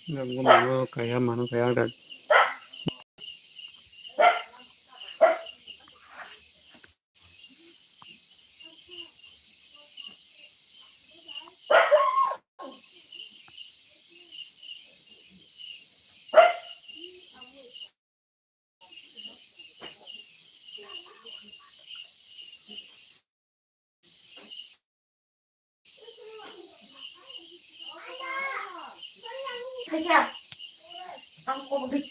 Nggak mau kayak mana kayak ada. Kaya, ang COVID.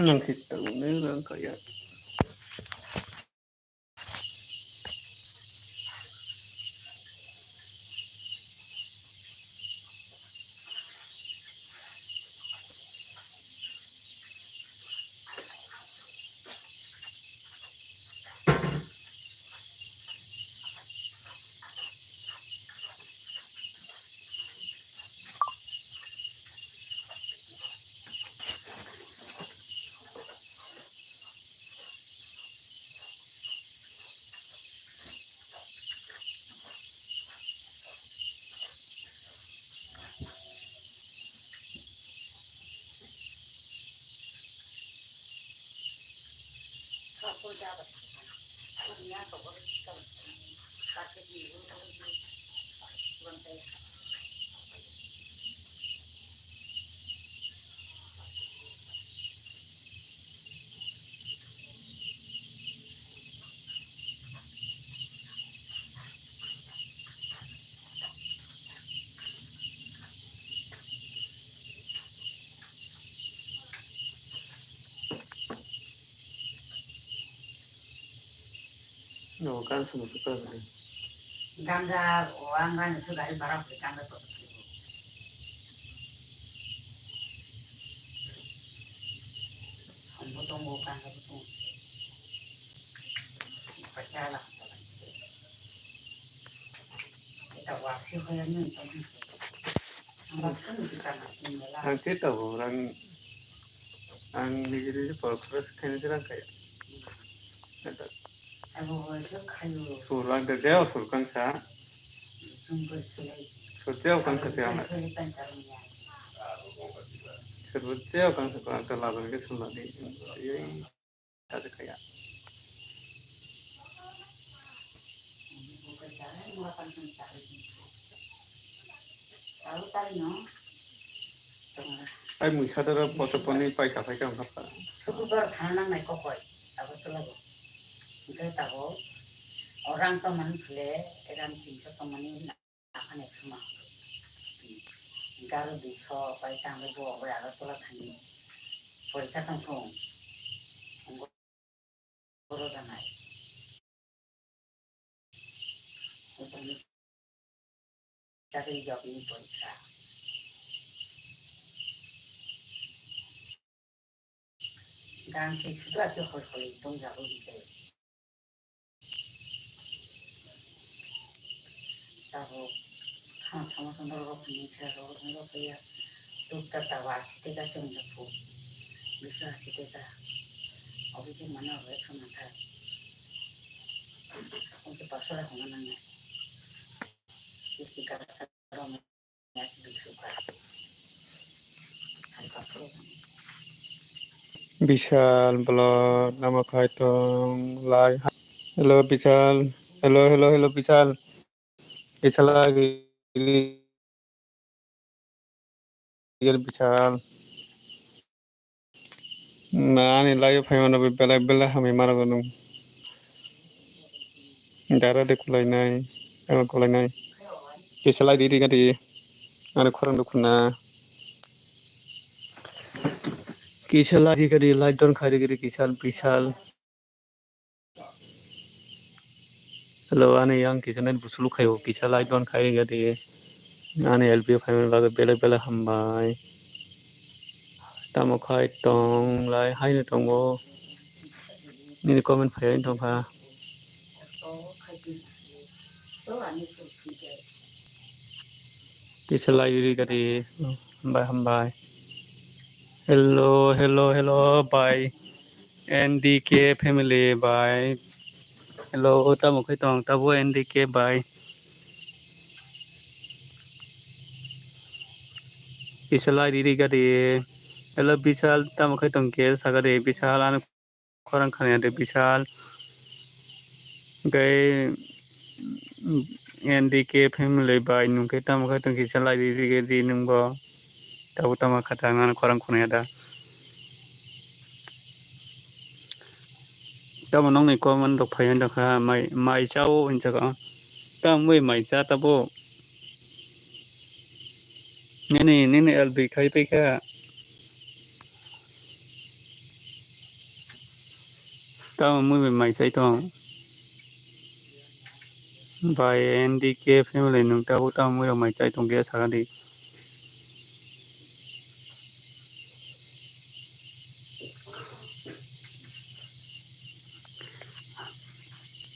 Yang kita ini kan kayak no kan semua suka kan. Gangga orang kan sudah ibarat gangga tu. Potong bukan potong. Percayalah. Kita waksi kaya ni. Ambaskan kita nak inilah. Ang kita orang ang negeri perkara sekian jalan kayak. Aku itu kayu. Suruh ada dia suruh kan sah. Sumber sulai. Suruh kan setiap anak. Suruh dia kan sekolah terlalu ke sulah ni. Ini ada kayak. Tahu tadi no. Ay muisa dah potong paisa paisa apa? Super खाना नहीं को कोई अब तो लगो इधर ताको orang teman beli orang cinta teman ini akan eksma Kalau bisa baik kami bawa berada tulah kami periksa langsung guru dan naik untuk cari jawab ini periksa dan situ aja hal-hal itu jauh gitu tahu sama sama orang Indonesia orang Eropa tuh tertawa sih kita sendiri bisa sih kita Aku itu mana orang sama tak untuk pasal aku mana nih istiqat orang masih suka hari pasal Vishal blog nama kaitong lai. Hello Vishal. Hello Vishal. Vishal lagi. Vishal. Nah, ini lagi payah bela kami marah gunung. Darah dekulai nai, emang kulai nai. Vishal lagi diri kadi. Ada kurang dukuna. Vishal lagi kadi light down kari kiri Vishal. Hello, ane yang kisanan busulu kayo Vishal light down kari kadi. Ane LB payah bagai bela hambai. Tamo kaitong lai hai na tongbo. Ini komen payah tong ka. Vishal lagi diri kadi. Hambai. Hello, bye. NDK family, bye. Hello, tamo kaitong tabo NDK, bye. Vishal lagi diri kadi. Hello, Vishal, tamo kaitong ke sagade Vishal ane korang kanya de Vishal. Gay NDK family, bye. Nung tamo kaitong Vishal lagi diri kadi nungbo. Tabo tamo katangan korang kanya da. Tamo nong ni komen dok payah dok ha mai chao injaga. Tamo mai cha tabo. Nini LB kai peka. Tamo mai chai tong. By NDK family nung tabo tamo mai chai tong ke sagadi.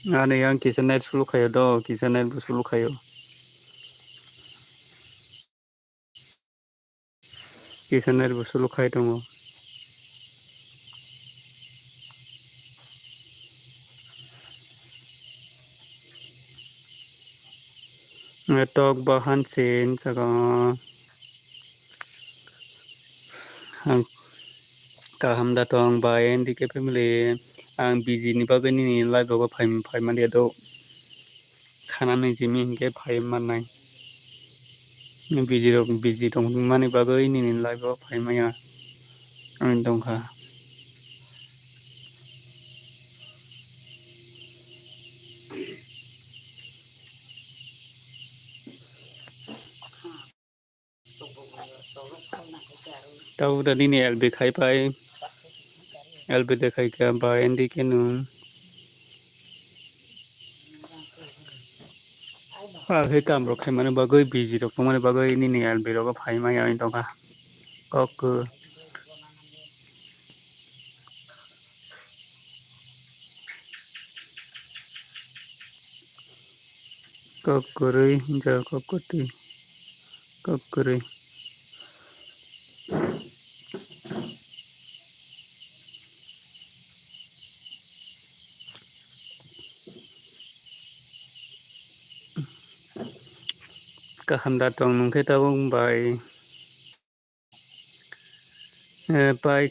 Ane yang kisanet sulu kayo do, kisanet sulu kayo. Kisanet sulu kayo tong. Ngetok bahan sin saka. Kaham datang by NDK family. Ang busy ni bagai ni live bagai pay man dia do. Kanan ni jimi hingke pay man nai. Busy dong mani bagai ni live bagai pay maya. Ang dong ka. Tahu tadi ni LB kai pay. LB dekai ke by NDK nu. He kam rok khai mane bagai busy rok mane bagai ni LB rok pay maya ang dong ka. Kok Kokuri, ja kokuti, kokuri. Kaham datang nungke tabung by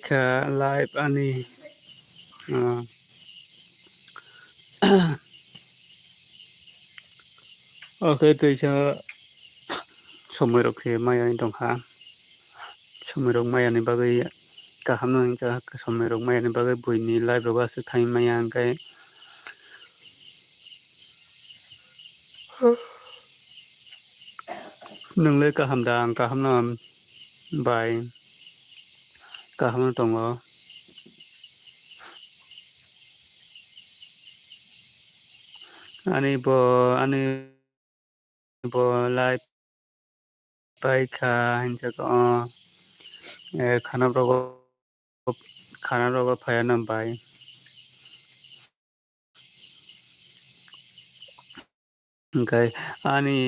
ka live ani. Oke tu isa somerok se maya dong ha. Somerok maya ni bagai kaham nung ja somerok maya ni bagai bui ni live rok asu thai maya angkai. नोंलाय गाहाम दा गाहाम ना बाय गाहाम दङ ani bo life paika hinjaka khana rogo phaya na bai okay ani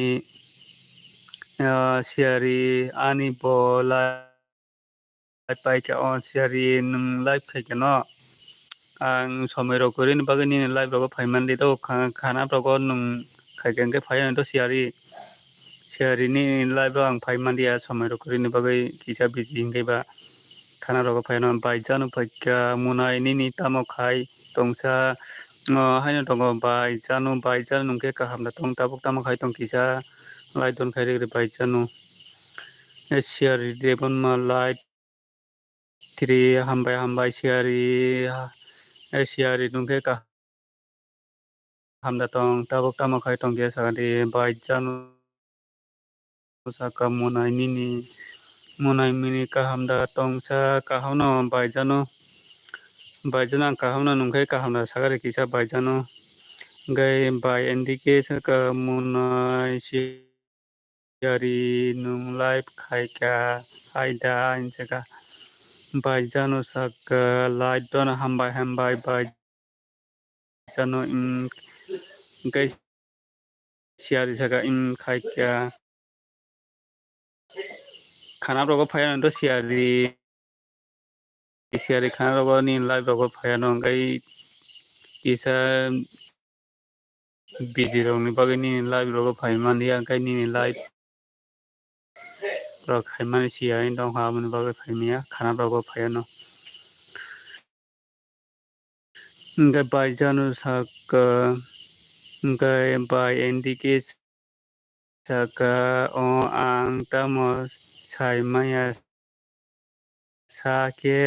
siari ani bo life paika on siari nung life paika no ang somai rok korin bagui ni life rogo phaiman di to khana rogo nung khaiken ke phaya to siari ni life ro ang phaiman dia somai rok korin bagui kisa biji hingai ba khana rogo phaya no bai janu paika munai ni tamo khai tongsa haino tongo bai janu nungke kaham da tong tabuk tamo khai tong kisa light don khai re bai janu siari debon ma light tiri hambai siari nungke kaham da tong tabuk tamo khai tong kisa sakati bai janu saka munai mini kaham da tongsa kaham no bai janu ang kaham no nungke kaham da sakari kisa bai janu gai bai endike saka munai siari nung life khaika haida injaka bai janu saka light don hambai bai janu gai siari saka khaika khana rogo phaya to siari khana rogo ni life rogo phaya no gai kisa biji rok ni bagui ni life rogo phaiman dia gai ni life rok khaiman siari dong hamani bagui phaimia khana rogo phaya no gai bai janu saka gai bai endike saka ang tamo saimaya sake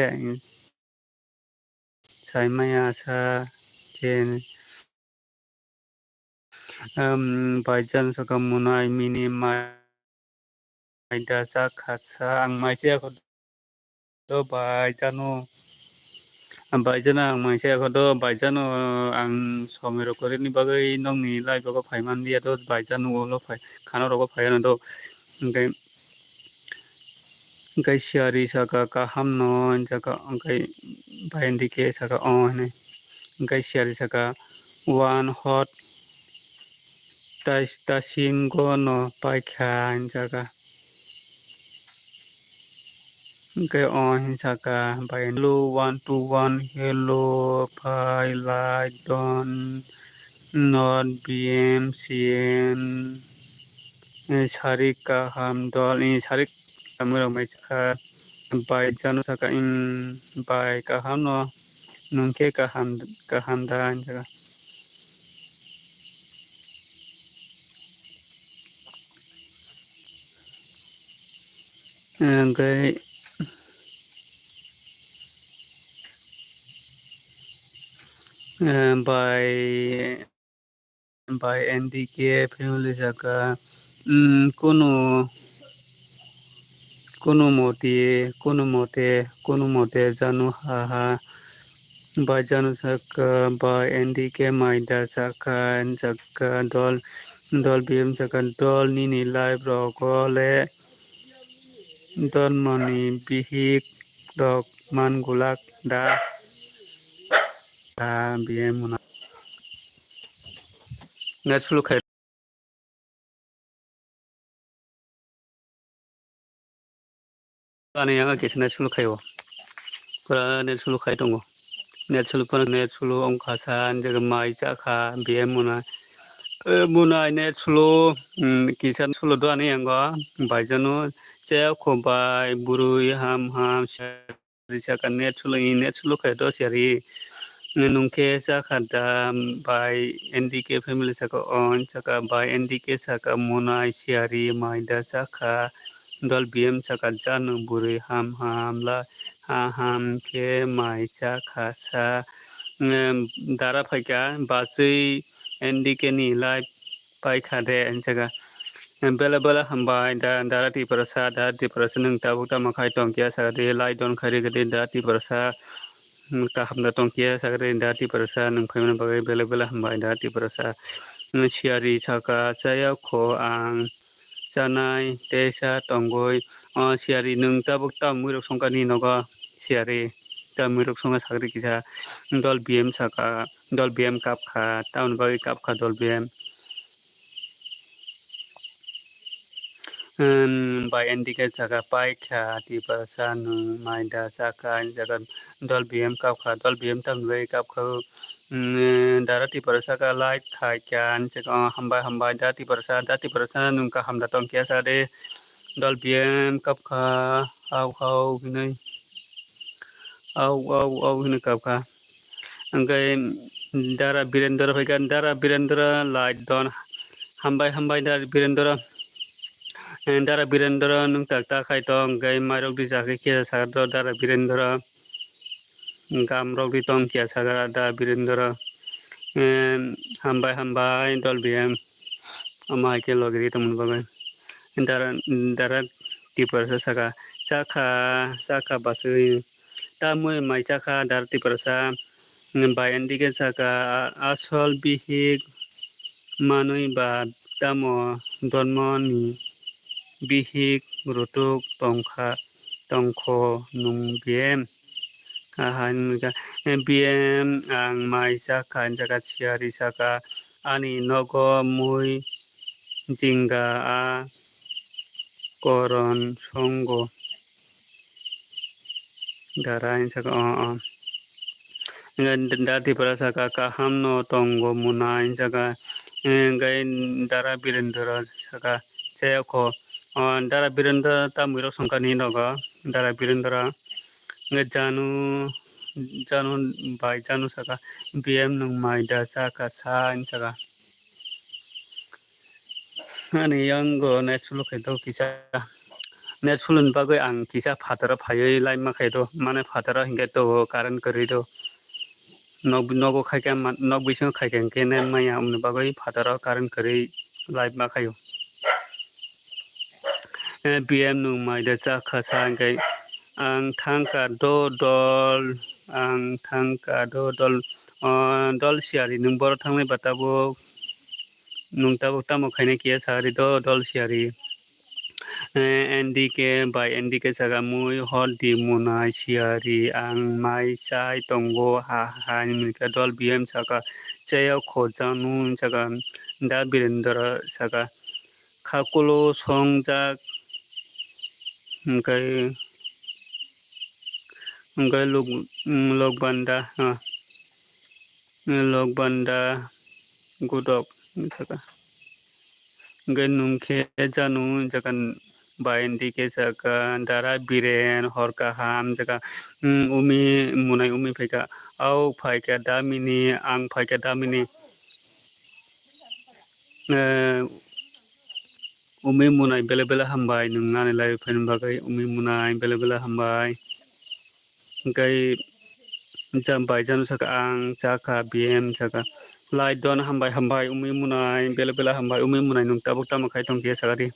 bai janu saka munai mini maida khasa ang maisa ko do bai janu ang maisa ko do bai janu ang somai rok korini bagui nongni life rogo phaiman dia do bai janu ulo phai khana rogo phaya no do gai siari saka kaham no jaka gai bai endike saka ne gai siari saka one hot tasin go no paikha jaka gai saka bai hello 121 hello pai light don not bm cn sarik kaham dol sarik kamera mai saka bai janu saka bai kaham no nungke kaham da jaka gai by NDK family jaka কোনো মতে জানো হাহা by janu saka by NDK maida saka dol bim saka dol nini live rogole don mani bihik dok man gulak da bm muna net sulu khai ani yang ke net sulu khayo pura net sulu khai tongo net sulu ongkhasan jaga mai chakha bm muna net sulu kisan sulu do ani yang go by janu che khobai burui ham saka net sulu khai do siari nungke saka da by NDK family saka on saka by NDK saka munai siari maida saka dol bm saka janu buri ham la ham ke mai saka sa dara phaika basui NDK ni live paikha de jaga bela bela hambai darati parasa nung tabu tamakai tongkia sagade lai don khari gade darati parasa ta hamda tongkia sagade darati parasa nung phaimna bagai bela hambai darati parasa siari saka saya ko ang sanai tesa tongoi siari nung tabu tamurok songkani noga siari tamurok songa sagade kisa dol BM saka dol BM kapkha taun bagai kapkha dol BM by indicate jaga pai kha ti parasa nu maida saka jaga dol BM kapkha dol BM tam bagai kapkha darati parasa ka light khai kyan jaga hambai dati parasa nung ka hamda tong kya sade dol BM kapkha au hinai au hinai kapkha angkai dara birendra bhaikan dara birendra light don hambai dara birendra nung tak khai tong gai marok di jake kya sagado dara birendra gam rok di tong kya sagada birendra hambai dol BM amai ke logri tamun bagai dara ti parasa saka chakha basui tamui mai chakha dara ti parasa bayan dike saka asol bihik manui ba tamo donmoni bihik rutuk tongkho nung BM BM ang mai saka jaga siari saka ani nogo mui jingga a koron songo darain saka dati parasa ka kaham no tongo munai saka gai dara birendra saka chayako dara birendra tamuro songkani noga dara birendra janu bai janu saka BM nung maida saka saka ani yango net sulu kaido kisa net sulun bagai ang kisa phatara phayoi laima khaido mane phatara hinga to karan karido nogo khaikan nog bising khaikan kene maya umne bagai phatara karan kari laima khayo BM nung maida chakha sangai ang thangka do dol dol siari nung bor thangnai batabo nung tabo tamo khaine kia sari dol siari NDK by NDK jaga mui hot di munai siari ang mai sai tongo ha mika dol BM jaga chaya khojanu jaga da birendra jaga khakulo songjak Ngai log banda gudok saka ngai nungke janu jakan bayan dike saka dara biren horka ham jaka umi munai umi phaika au phaika damini ang phaika damini umi munai bela hambai nung nani lai phain bagai umi munai bela hambai ngai jam bai janu saka ang chakha BM saka lai don hambai umi munai bela hambai umi munai nung tabuk tama khai tong kia sakari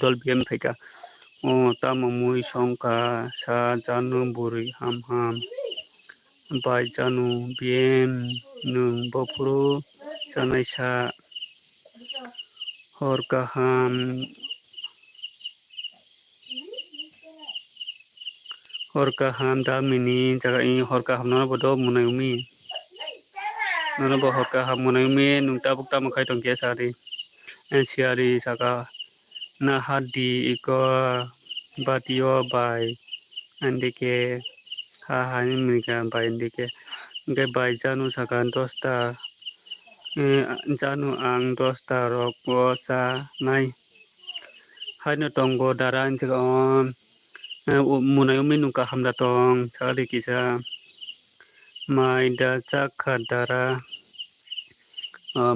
dol BM phaika tama mui songka sa janu buri ham bai janu BM nung bopuru janai sa horka ham damini jaga ini horka ham nana bodo munai umi nana bo horka ham munai umi nung tabuk tama khai tong kia sakari siari saka na hadi iko batio bai andike hani mika bai andike ngai bai janu saka dosta janu ang dosta roko sa nai haino tongo daran jaga munai umi nungka hamda tong sakari kisa maida chakha dara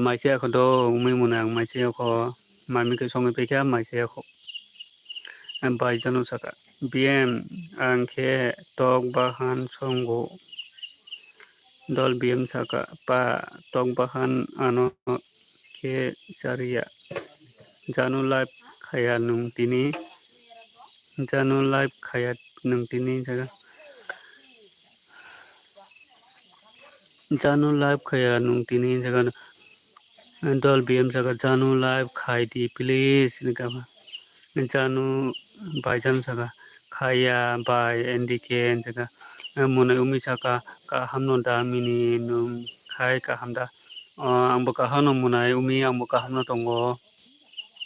maise khodo umi munang maise kho mami ke songe pekya maise kho bai janu saka BM angke tok bahan songo dol BM saka pa tok bahan ano ke saria Janu live khaya nung tini. Janu live khaya nung tini jaga. Janu live khaya nung tini jaga. Dol BM jaga Janu live khai di please ni kaba. Janu baijan jaga khaya by NDK jaga. Munai umi jaga kahamno da mini nung khai kahamda. Angbo kahamno munai umi angbo kahamno tongo.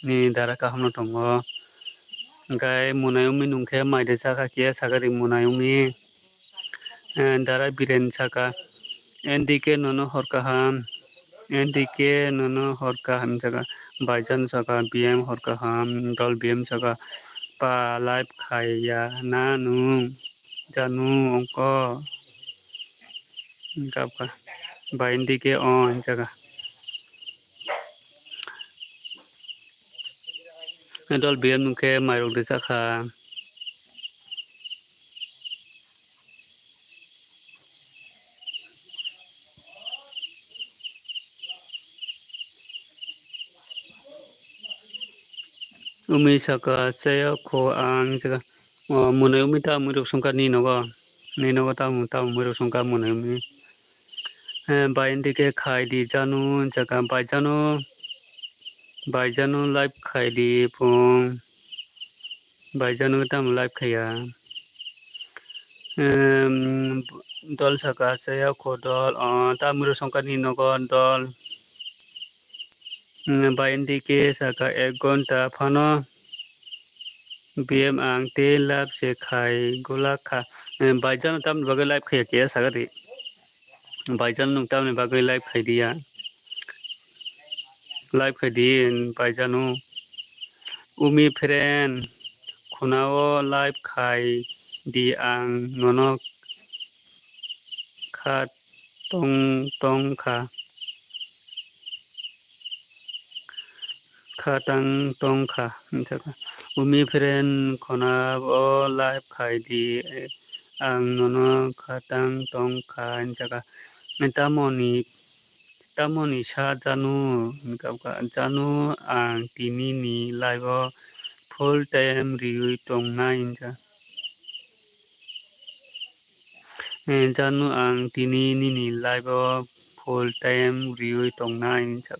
Ni dara kahamno tongo. Gai munai umi nungke maide jaga kia sagari munai umi. Dara biren jaga. NDK nono hor kaham. NDK nono hor kaham jaga. Baijan jaga BM hor kaham. Dol BM jaga pa live khaya na nung. Janu ongko. Kapka. Ba NDK on jaga. Dol BM nungke mairok de jaga. Umi saka saya ko ang jaga. Munai umi ta muruk sungka ni nogo. Ni nogo ta muruk sungka munai umi. Ba NDK khai di janu jaga baijanu live khai di pung. Baijanu tam live khaya. Dol saka saya ko dol ta muruk sungka ni nogo dol. Ba NDK saka 1 ghonta phano. BM ang te live se khai gola kha. Baijanu tam bagai live khaya kia sagari. Baijan nung tam ni bagai live khai dia. Live khai di baijanu. Umi friend khunao live khai di ang nono kha tong kha. Kha tong kha. Umi friend khunao live khai di ang nono kha tong kha jaga. Tamoni sa janu janu ang tini ni live full time riui tong na inja. Janu ang tini ni live full time riui tong na inja.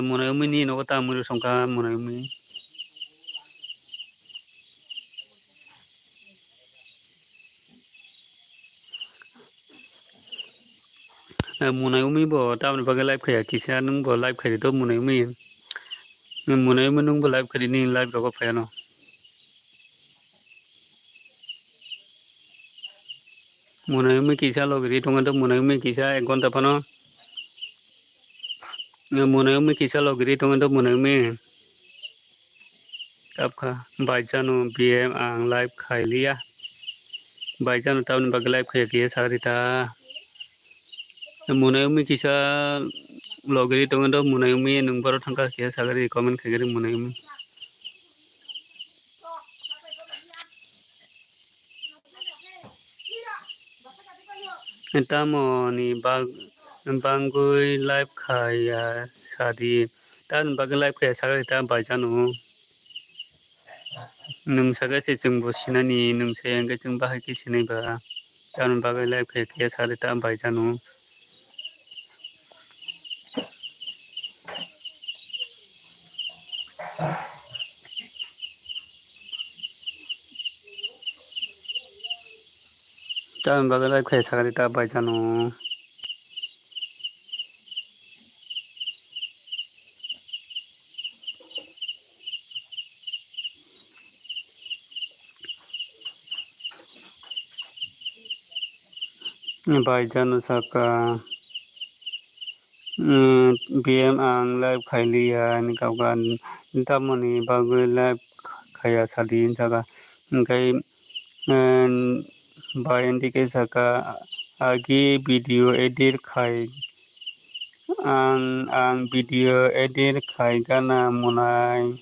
Munai umi ni nogo ta muruk sungka munai umi. Munai umi bo tam bagai live khaya kisa nung bo live khai to munai umi. Munai umi nung bo live khai ni live rogo phaya no. Munai umi kisa logiri tonga to munai umi kisa 1 ghonta phano. Munai umi kisa logiri tonga to munai umi. Kapka baijanu BM ang live khai liya. Baijanu tam bagai live khaya kia sagari ta. Munai umi kisa logiri tonga to munai umi nung baro thangka kia sagari comment khagari munai umi. Tamoni bangui live khaya sadi. Tan bagai live khaya sagari ta baijanu. Nung sagasi jung bo sinani nung sayangga jung bahai ki sinai ba. Tan bagai live khaya kia sagari ta baijanu. Tan bagai live khaya sagari ta baijanu. Baijanu saka BM ang live khai liya ni kaukan tamoni bagai live khaya sadi jaga. Gai ba NDK saka agi video edit khai ang video edit khai gana munai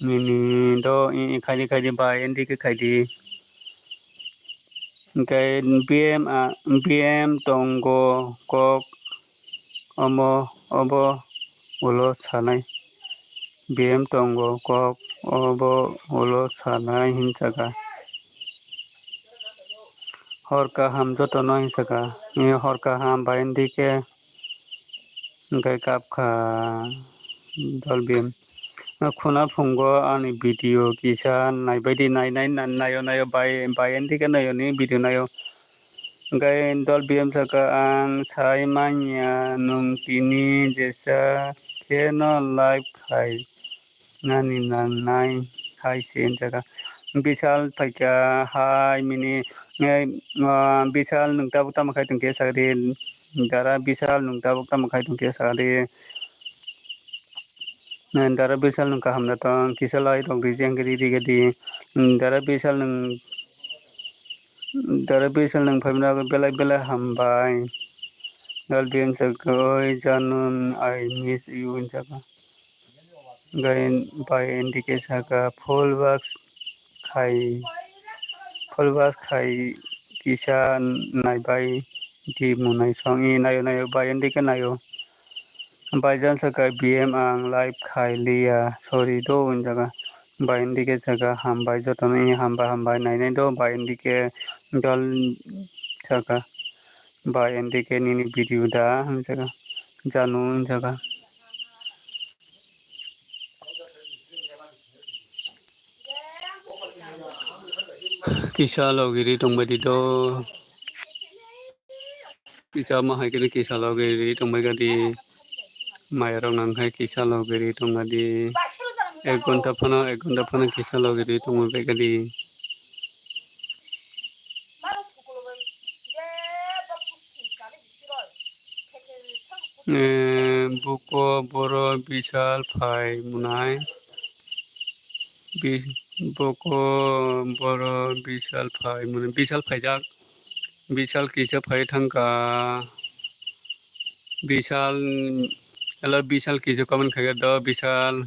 mini do khai di ba NDK khai di. Gai BM tonggo kok obo ulo sanai BM tongo kok obo ulo sanai hinjaga hor kaham jotono hinjaga hor kaham baindike hingke kapkha dol BM khuna phungo ani video kisa naibaidi nayo baindike nayo ni video nayo Gai dol BM saka ang sai manya nung tini jesa keno live khai nani nanai hai sen jaga bisal paika hai mini bisal nung tabuk tamakai tungke sagri dara bisal nung tabuk tamakai tungke sagri dara bisal nung kahamna tong kisalai tong rijeng gadi dara bisal nung phamna belai hambai dal BM saka oi janun I miss you jaga gain by indike saka full box khai kisa naibai di munai songi nayo by indike nayo Baijan saka BM ang live khai liya sorry do jaga by indike saka hambai jotoni hambai nainai do by indike dal saka by indike nini video da jaga janu jaga kisa logiri tongbadi do kisa mahaikini kisa logiri tongbadi mairong nangkai kisa logiri tongbadi 1 घंटा फना kisa logiri tongbadi buko boro bisal phai munai buko boro bisal phai munai bisal phaijak bisal kisa phai thangka bisal hello bisal kisa comment khaga do bisal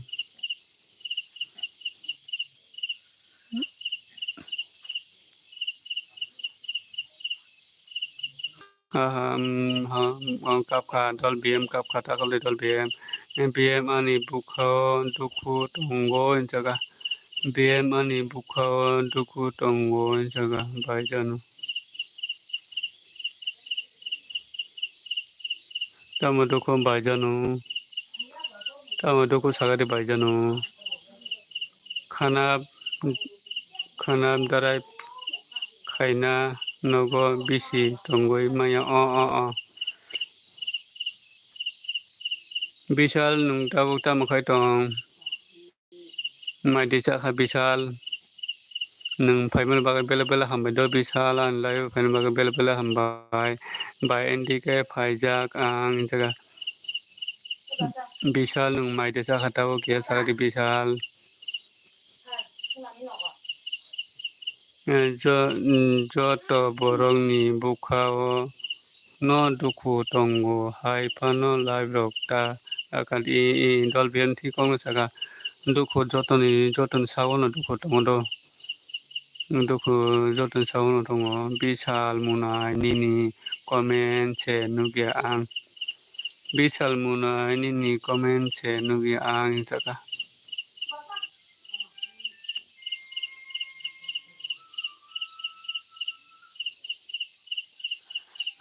kapkha dol BM kapkha takole dol BM ani bukho duku tongo jaga BM ani bukho duku tongo jaga baijanu tamo duku baijanu tamo duku sagari baijanu khana darai khaina nogo bisi tongoi maya bisal nung tabuk tamakai tong mai desa kha bisal nung phaimel bagan bela hambai do bisal an lai phaimel bagan bela hambai by ndk phaijak ang jaga bisal nung mai desa kha tabuk kia sagari bisal joto borongni bukhao no duku tongo hai phano live rokta akan dol BM thikong saka duku joton sawono duku tongo do duku joton sawono tongo bisal munai nini comment che nugia ang bisal munai nini comment che nugia ang saka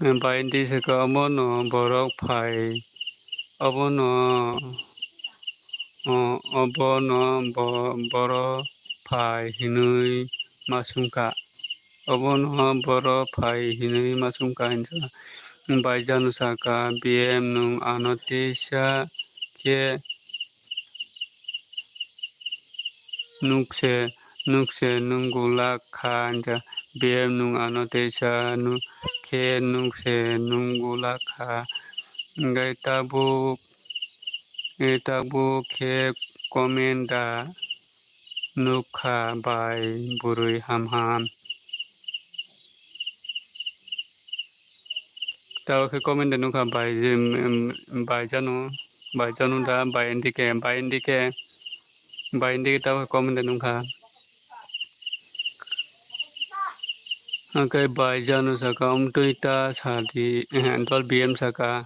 Baindi saka amono borok phai abono boro phai hinui masungka abono boro phai hinui masungka hinsa baijanu saka BM nung anotisa ke nukse nunggula khanja BM nung anotisa ke nukse nunggula kha ngai tabuk ke komenda nukha bai burui ham tahu ke komenda nukha bai janu da bai indike tahu ke komenda nukha Angkai bai janu saka tuita sadi dol BM saka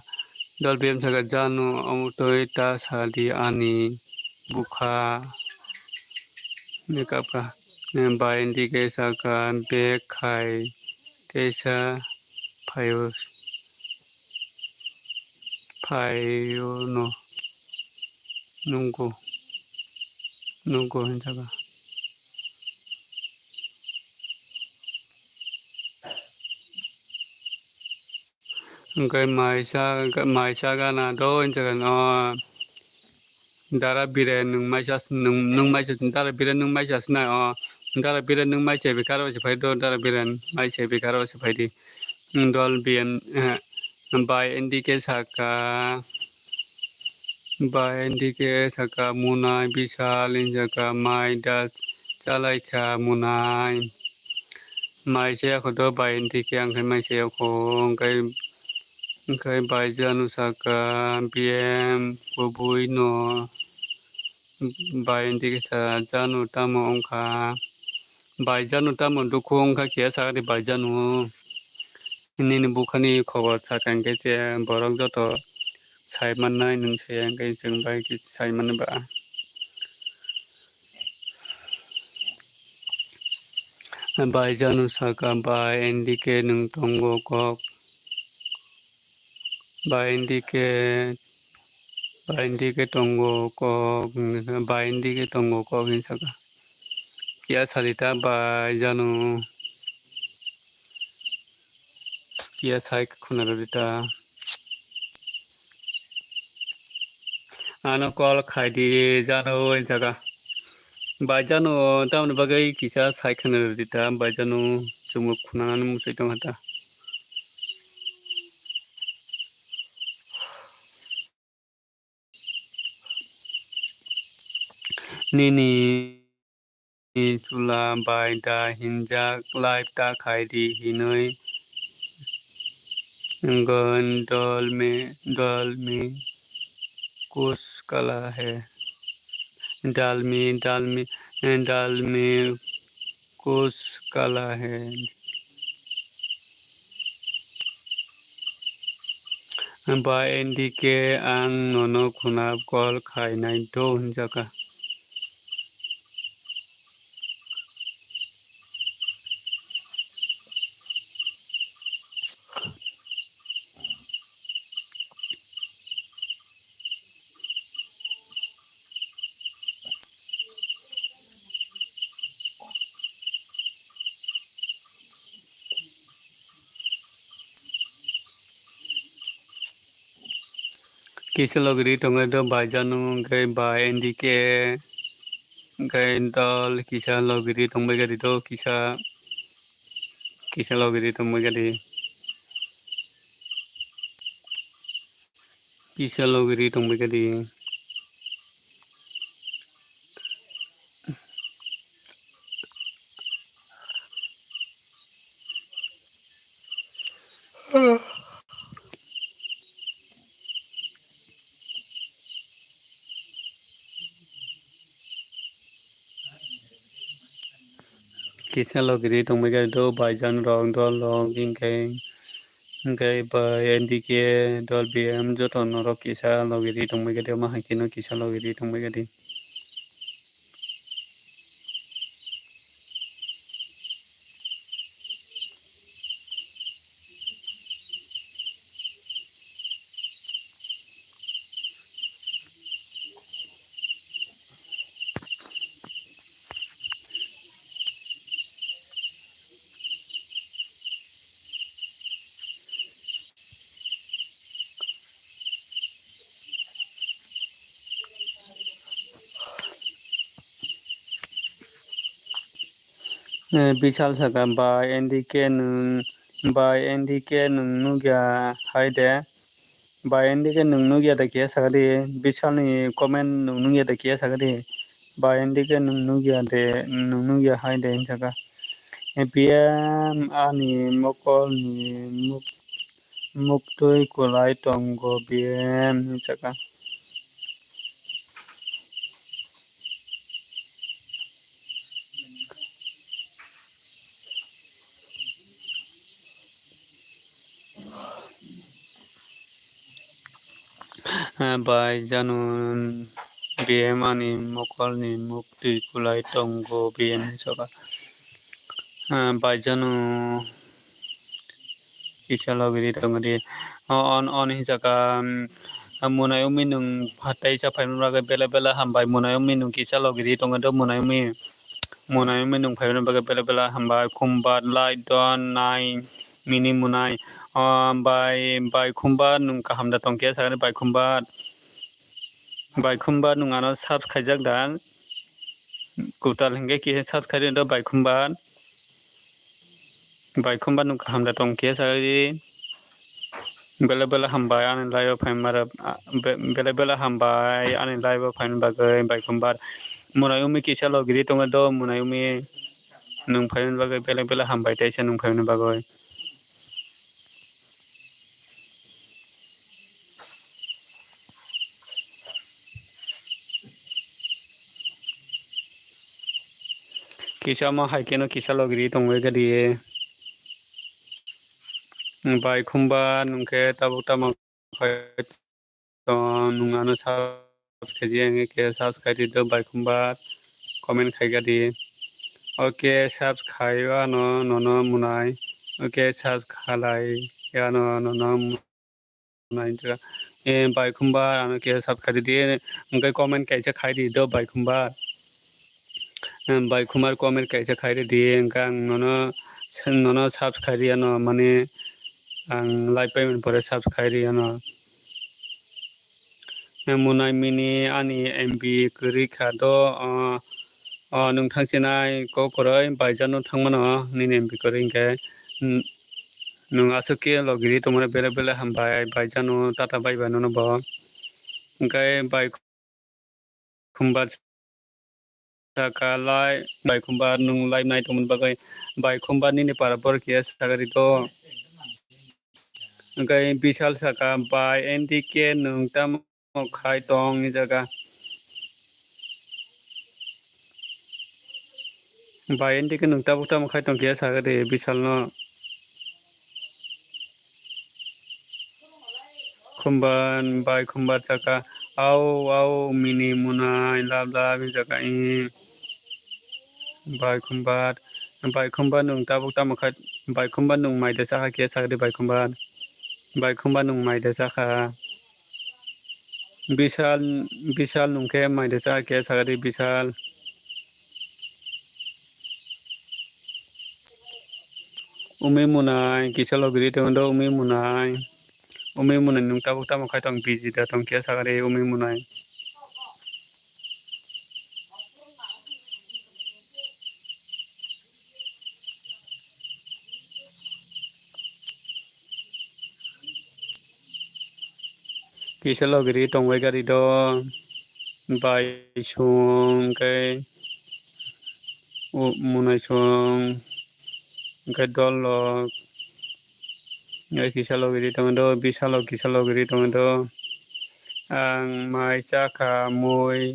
dol BM saka janu amutoi ta sadi ani buka nekapka by NDK saka bek khai kesa phayo no nunggu saka Ngay maisa gana do saka no dara bire nung maisa dara bire nung maisa sna dara bire nung maisa bikaro se phaido dara bire maisa bikaro se phaidi dol BM by NDK saka munai bisal saka mai das chalaika munai mai se ko do by NDK angkai mai se ko angkai by janu saka BM bubui no by NDK sa janu tamo ongka by janu tamo duku ongka kia sakari by janu ini bukhani khobor sakangke je borok joto sai mannai nungse angkai jeng bai ki sai manba by janu saka by NDK nung tongo kok by NDK tongo kok by NDK tongo kok saka kia sarita by janu kia sai khunarita ano call khaidi jano saka by janu tamni bagai kisa sai khunarita by janu chumuk khunanani musai tong hata nini chula by da hinjak life ta khaidi hinoi ngon dol me कुछ कला है डाल में कुछ कला है by NDK ang nono khunab kol khainai do hunjaka kisa logri tonga do by janu gai by NDK gai dol kisa logri tongbai gadi do kisa logri tongbai gadi kisa logri tongbai gadi kisa logri tongbai gadi do by janu rong dol long gai by NDK dol BM joto noro kisa logri tongbai gadi ma hakino kisa logri tongbai gadi Bisal saka by NDK nungnu gya haide by NDK nungnu gya da kia sakadi bisal ni comment nungnu gya da kia sakadi by NDK nungnu gya haide saka BM ani mokol ni muktoi kulai tongo BM saka Bai janun BM ani mokolni mukti kulai tongo BM soka. Bai janu Kichalogiri tongodi on hisaka munayumi nung hatai sa paimon baga bela bela hambai munayumi nung kichalogiri tongado munayumi nung paimon baga bela bela hambai kumbat light don nai mini munai bai kumbat nung kahamda tongkia sagani bai kumbat nung ano sab khaijak dan kutal hingge ki sab khairi do bai kumbat nung kahamda tongkia sagani bela bela hambai ani live paimara bela bela hambai ani live paim bagai bai kumbat munayumi kichalogiri tongado munayumi nung paim bagai bela bela hambai taisa nung paim bagai Kisama haikeno kichalogiri tongwe gadi bai kumba nungke tabu tama nungano subscribe ke subscribe do bai kumba comment khai gadi oke subscribe no munai oke subscribe ya no munai ja bai kumba ano ke subscribe di ngai comment kaisa khai di do bai kumba bai kumar comment kaisa khai di ngang no subscribe ya no mane ang live payment pore subscribe ya no munai mini ani MB kri khado nungthangsinai ko koroi baijano thangmano nini MB kri ke nung asuke logiri tomara bela bela hambai baijano tata bai bano no bo ngai bai kumbat saka lai bai kumbat nung live night tomun bagai bai kumbat nini parapor kia sagari to ngai bisal saka bai NDK nung tam khai tong ni jaga bai NDK nung tabu tam khai tong kia sagari bisal no kumban bai kumbat saka au mini munai labla bi jaga bai kumbat nung tabu tam khai bai kumbat nung mai da saka kia sagari bai kumbat nung mai da saka Bisal nungke mai desa ke sagari Bisal umi munai kichalogiri tondo umi munai nung tabu tamu khai tong busy da tong ke sagari umi munai kichalogiri tongwai gari do bai chung ke munai chung ke dolok ngai kichalogiri tondo kichalogiri tondo ang mai chaka mui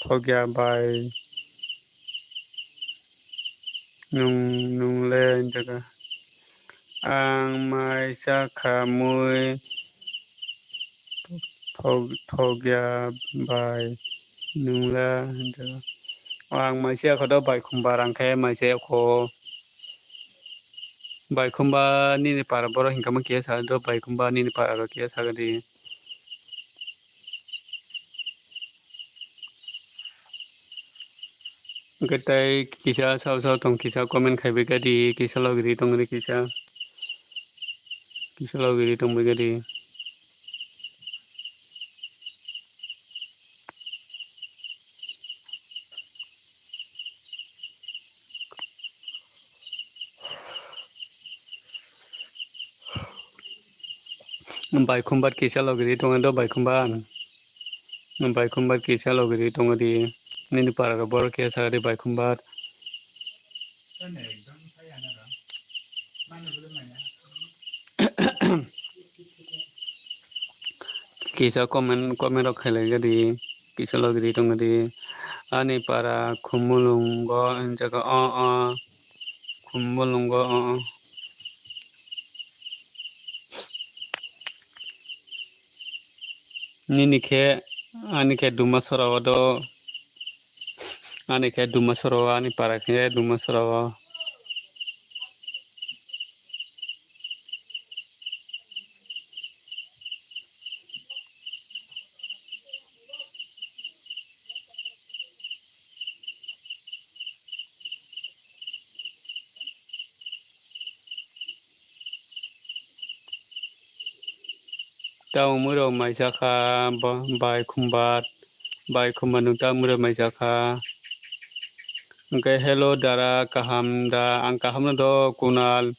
thogya bai nung le jaga ang mai chaka mui thogya bai nung le jaga ang mai sia khodo bai khumbarang khe mai sia kho bai khumba nini para boro hingkama kia sa do bai khumba nini para kia sagadi Gatai kisah sao tong kisah komen khai begadi kisah logiri tong ni kisah logiri tong begadi bai khumbat kisah logiri tong do bai khumbat kisah logiri tong di nini para boro kia sagadi bai khumbat kisah komen rok khai gadi kisah logiri tong di ani para khumulungo jaga khumulungo Ninike anike duma sarawa do anike duma sarawa ani parake duma sarawa ta umuro maisaka bai khumbat nungta umuro maisaka okay hello dara kaham da ang kaham do kunal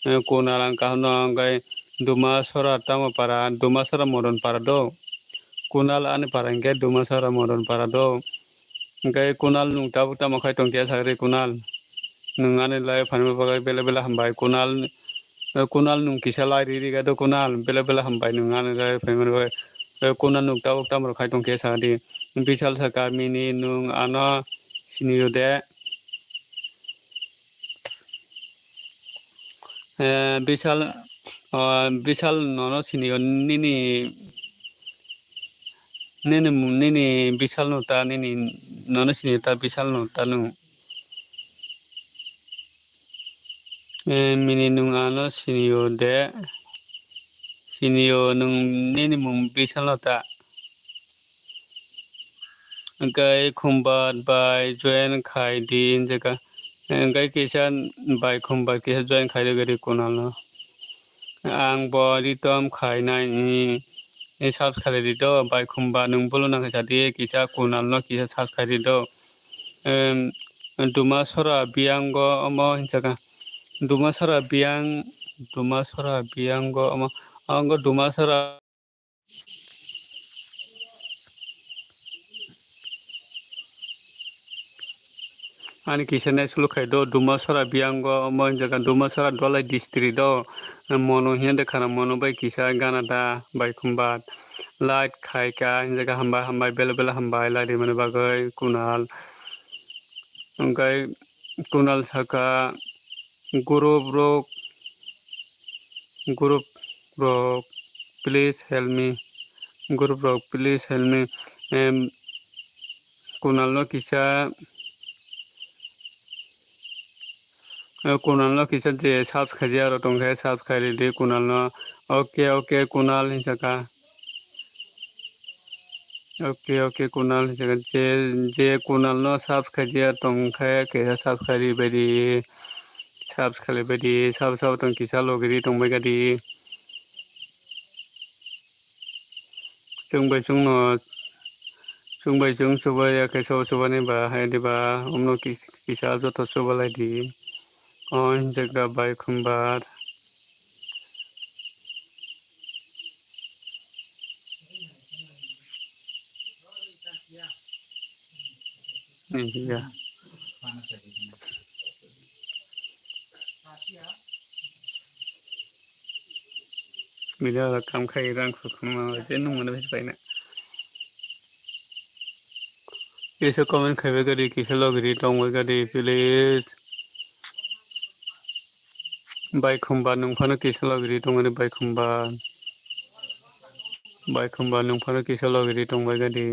ang kaham no okay duma sora tamo para duma sora modon para do kunal ani para engke duma sora modon para do okay kunal nungta buta makai tongkia sagri kunal nungane lai phanmu bagai bela bela hambai kunal nung kisa lai riri ga do kunal bela bela hambai nungane lai phanmu bagai kunal nungta buta makai tongkia sagri bisal saka mini nung ano siniyode bisal nono siniyo nini bisal no ta nini nono siniyo ta bisal no ta nu mini nung ano siniyo nung nini mung bisal no ta okay khumbat bai join khai din jaka okay kisan bai khumbat kisa join khai gari kunal no ang bo ritom khai nai ni subscribe do bai khumba nung bolo na jadi kisa kunal no kisa subscribe do duma sora biango omo jaka duma sora biango omo ango duma sora ani kisane sulukai do duma sora biango omo jaka duma sora dolai district do mono hiende khana mono bai kisa gana da bai khumbat light khai ka jaga hambai bela bela hambai lai mane bagai kunal saka group rock please help me kunal no kisa je subscribe aro tongkha subscribe de kunal no okay kunal hisaka okay kunal hisaka je kunal no subscribe tongkha ke subscribe bedi sab tong kisa logiri tongbai gadi chungbai chung subai ke subani ba haidi ba omno kisa joto subalai di on jaga bai khumbat iya bila kam khai rang khuma jenu mana baina kisa comment khaibe gadi kisa logiri tongbai gadi please bai khumbat nungphano kisa logiri tongani bai khumbat nungphano kisa logiri tongbai gadi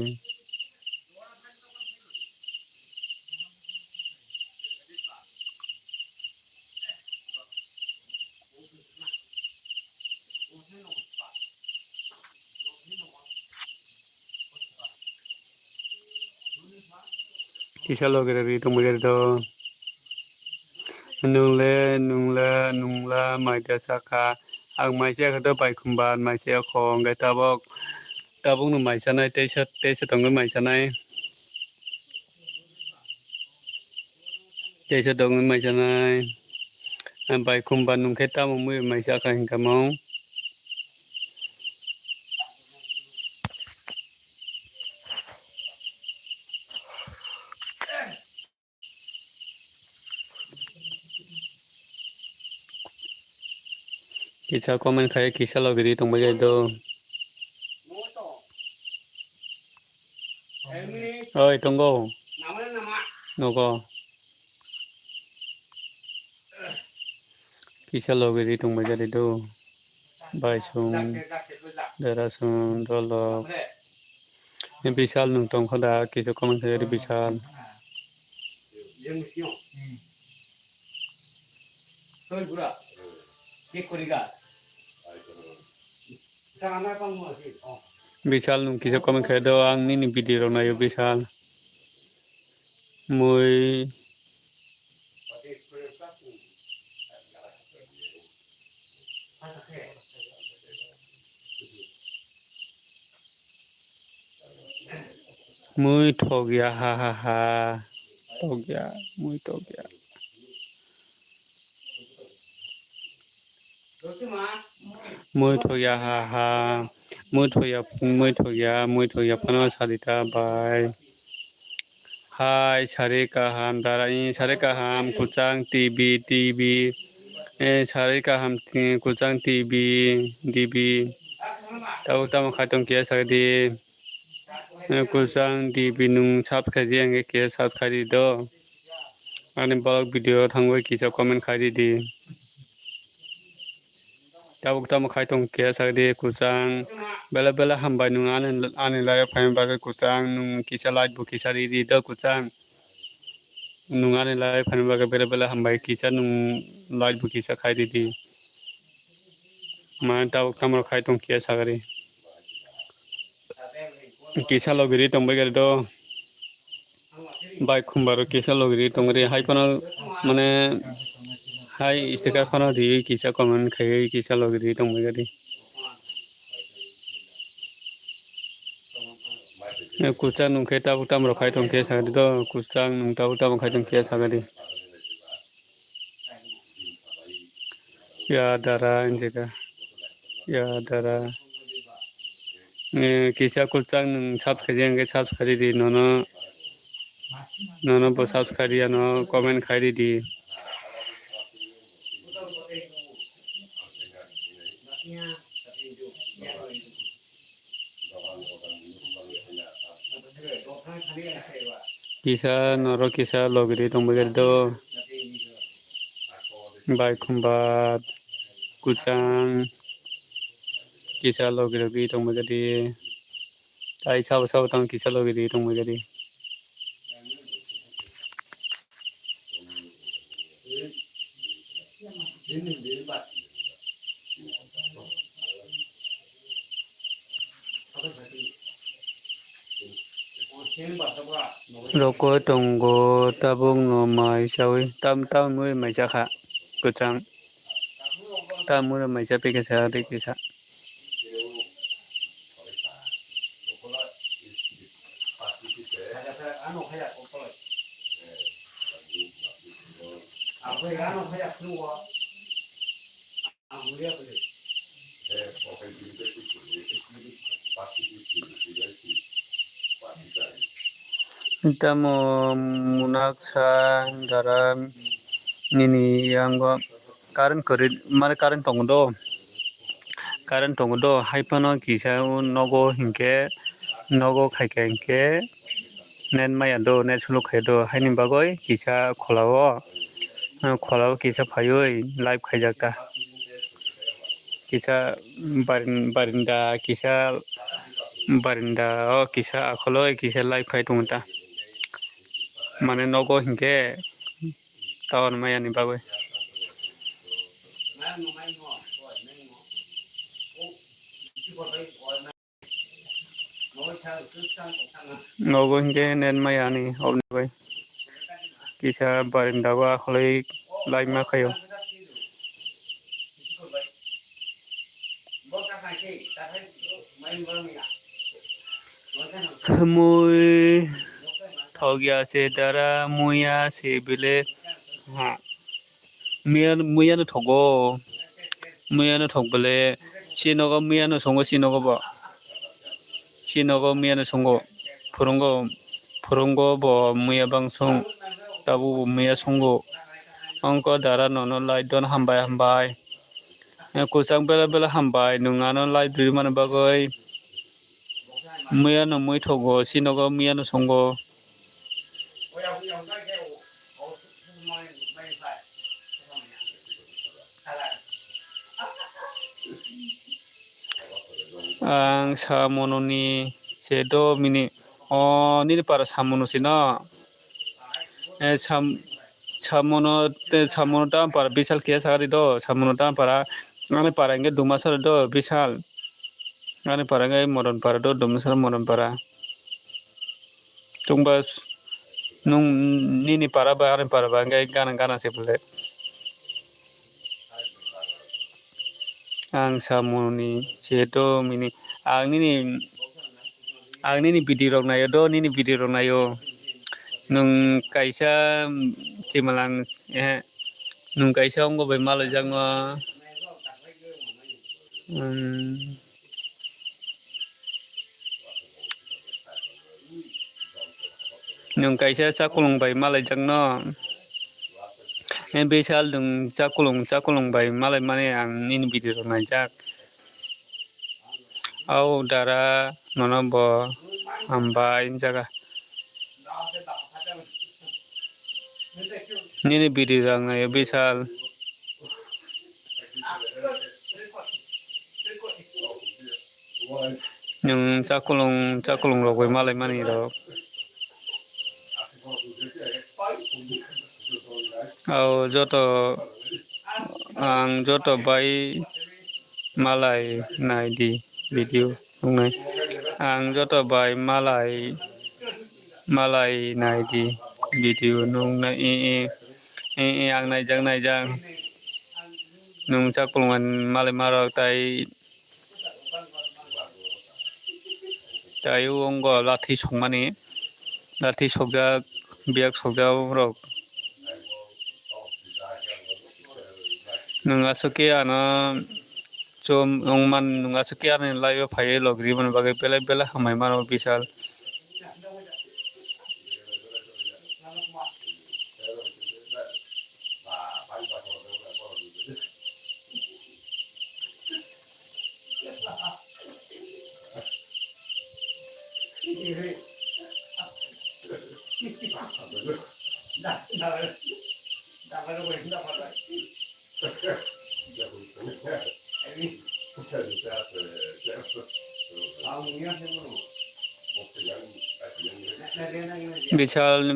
kisa logiri tongbai gadi do nungla maida saka ang maisa kado bai khumbat maisa khong gai tabok no maisa nai teisa tongoi maisa nai bai khumbat nungkhe tamo mui maisa ka hingkamo kisa comment khai kisa logiri tongbai gadi do oi tonggo nogo kisa logiri tongbai gadi do Baisung Darasun Dolok Bishal nung tong khoda kiso comment khayari Bishal Bishal nung kiso comment khayado ang nini video na yo Bishal Muy Muy हो गया ha हो गया muy हो गया muy हो गया ha muy हो गया पना सारिता बाय Hai Sari Kaham Darai Sari Kaham Kucang TV Sari Kaham Kucang TV Tahu tahu khatong kia sakdi Kucang TV nung sab kaji ang kia sab kari do Ani blog video thangwe kisa comment kari di Tahu tahu khatong kia sakdi Kucang Bela bela hambai nung ani laya phaim bagai Kucang nung kisa light bu kisa di do Kucang nung ani laya phaim bagai bela bela hambai kisa nung light bu kisa khai di Man tahu kamar khatong kia sakdi Kisa logiri tongbai gari do Bai khumbaro kisa logiri tongri hai pano mane hai sticker pano di kisa comment khai kisa logiri tongbai gari Kucang nung khe tahu tahu khai tong kia sakdi do Kucang nung tahu khai tong kia sakdi Ya dara injeka Ya dara Kisah kucang nung subscribe yang ke subscribe di nono bo subscribe ya no comment khai di kisah noro kisah logiri tongbai do bai khumbat kucang kisah logiri tongbai ai sao sao tang kisah logiri tongbai Roko tonggo tabung no mai sawi tam mui mai jaka kucang tam mui mai jape ke sa de ke sa Tamo munaksa daram nini yango karan korid mare karan tongdo haipano kisa nogo hinke nogo khaike hinke net maya do net sulu khaido haini bagoi kisa kholao kisa phayoi live khaijakta kisa barinda kisa o kisa akholoi kisa live khai tungta Mane nogo hinke tawon maya ni bagoi nogo hinke net maya ni obni bagoi kisa barinda wa akholoi live ma khayo Muy हो गया से दरा मुया से बिले हाँ मुया no thog bele sinogo muya no songo muya no songo phurungo bo muya bangsong tabu muya songo angko dara no light don hambai kusang bela hambai nungano light dri man bagoi muya no mui thogo sinogo muya no songo ang samononi sedo mini nini para samono sino samono tam para bisal kia sari do samono tam para ane para inge dumasar do bisal ane para inge moron para do dumasar moron para tungba nung nini para ba ane para ba inge gana se bule ang samononi sedo mini ang nini video rok nayo do nini video rok nayo nung kaisa cimalang nung kaisa onggo bai malai jango nung kaisa chakulung bai malai jangno besal dung chakulung bai malai mane ang nini video rok naijak au dara nonobo ambai jaga nini video rok nayo besal nung chakulung rok bai malai mani rok au joto bai malai nai di video ngai ang joto bai malai nai di video nung nai ang nai jang nung chakulungan malai marok tai onggo lathi sokmani lathi sokjak biak sokjak rok nung asake ano chom ongman nung asake ano laiyo phai logri ban bagai bela hamai maro bisal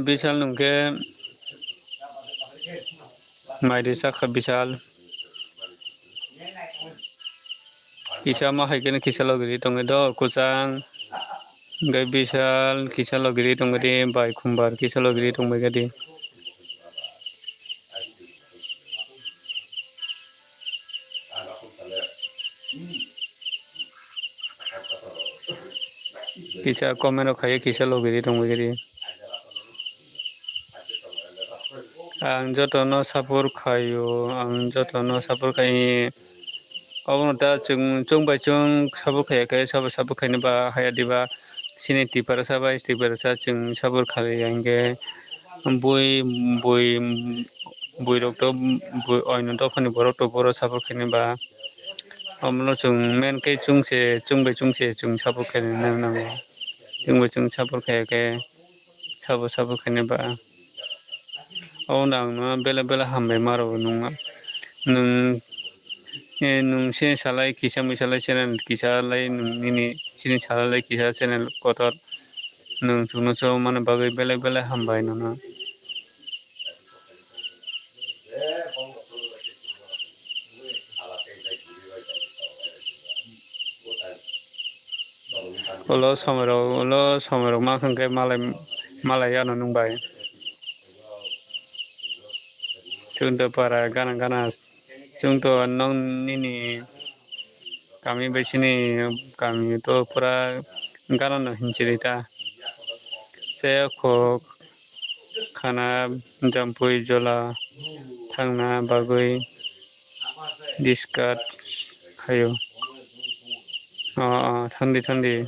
bisal nungke maide sakha bisal kisa ma haikene kisa logri tonge do kuchang gai bisal kisa logri tonge de bai khumbar kisa logri tongbe gadi kisa komeno khaye kisa logri tongbe gadi ang joto no sapor khayo ang joto no sapor khai obono ta chung bai chung sapor khaya kai sapor khaine ba haya diba sini tipara sa chung sapor khale angge boi rok to oino to phani borok to boro sapor khaine ba omono chung men kai chung bai chung sapor khaine nango chung bai chung sapor khaya kai sapor khaine ba nang no bela hambai maro nung sini salai kisa misalai channel kisa lai nini sini salai kisa channel kotor nung chungno cho mane bagai bela hambai no Olo somero makan kai malai ano nung bai chunto para gana chunto nong nini kami besini kami to pura gana no hinchirita se ko khana jampui jola thangna bagui diskat khayo thandi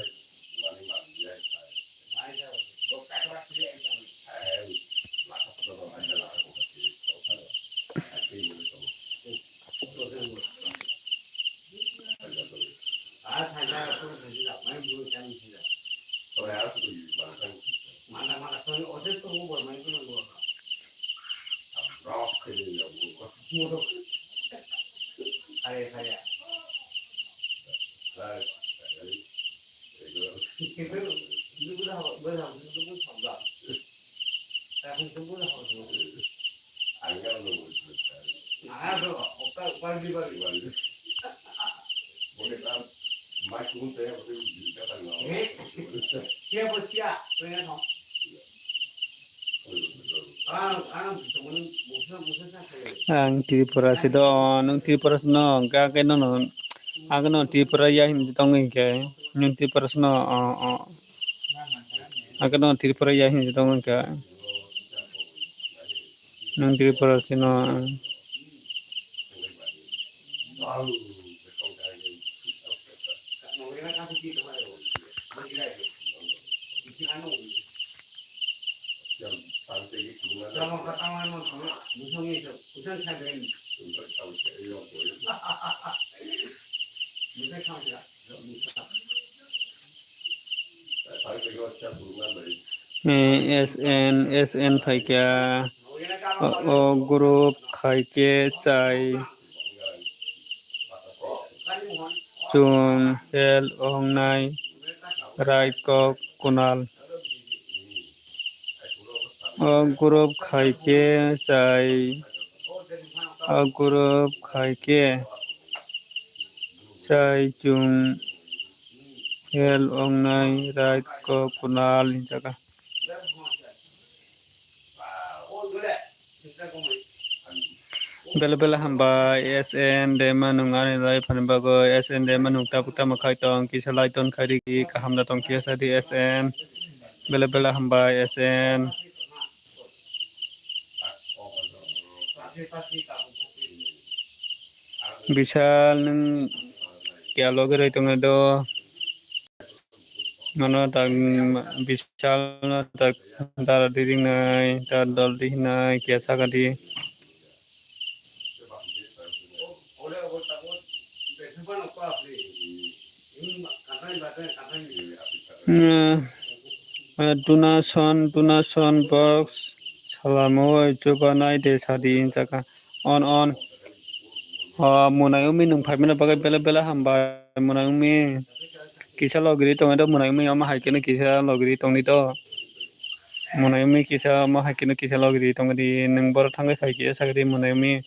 ang Tripura sido nung Tripura no gagay no agno Tripura ya hindi tong ke nung Tripura no agno Tripura ya hindi tong ke nung Tripura sino SN फाइका group खाइके चाय चुन हेल ओंनाय रायकक Kunal group खाइके चाय group खाइके चाय चुन हेल ओंनाय रायकक कुनाल जगह Bela hamba SN dema nungani lai phanbago SN dema nungta puta makai tong kisa lai ton khari ki kahamna tong kisa di SN bela hamba SN Bishal nung kya logere tong do mano tang Bishal na tak dar ding nai dar dol di nai kya sagadi donation box salamoy coba nai de sadi jaka on monayumi nung phaimena bagai bela hamba monayumi kisa logri tong do monayumi ama haikene kisa logri tong ni to monayumi kisa ma haikene kisa logri tong di nung bor thangai khaiki sagri monayumi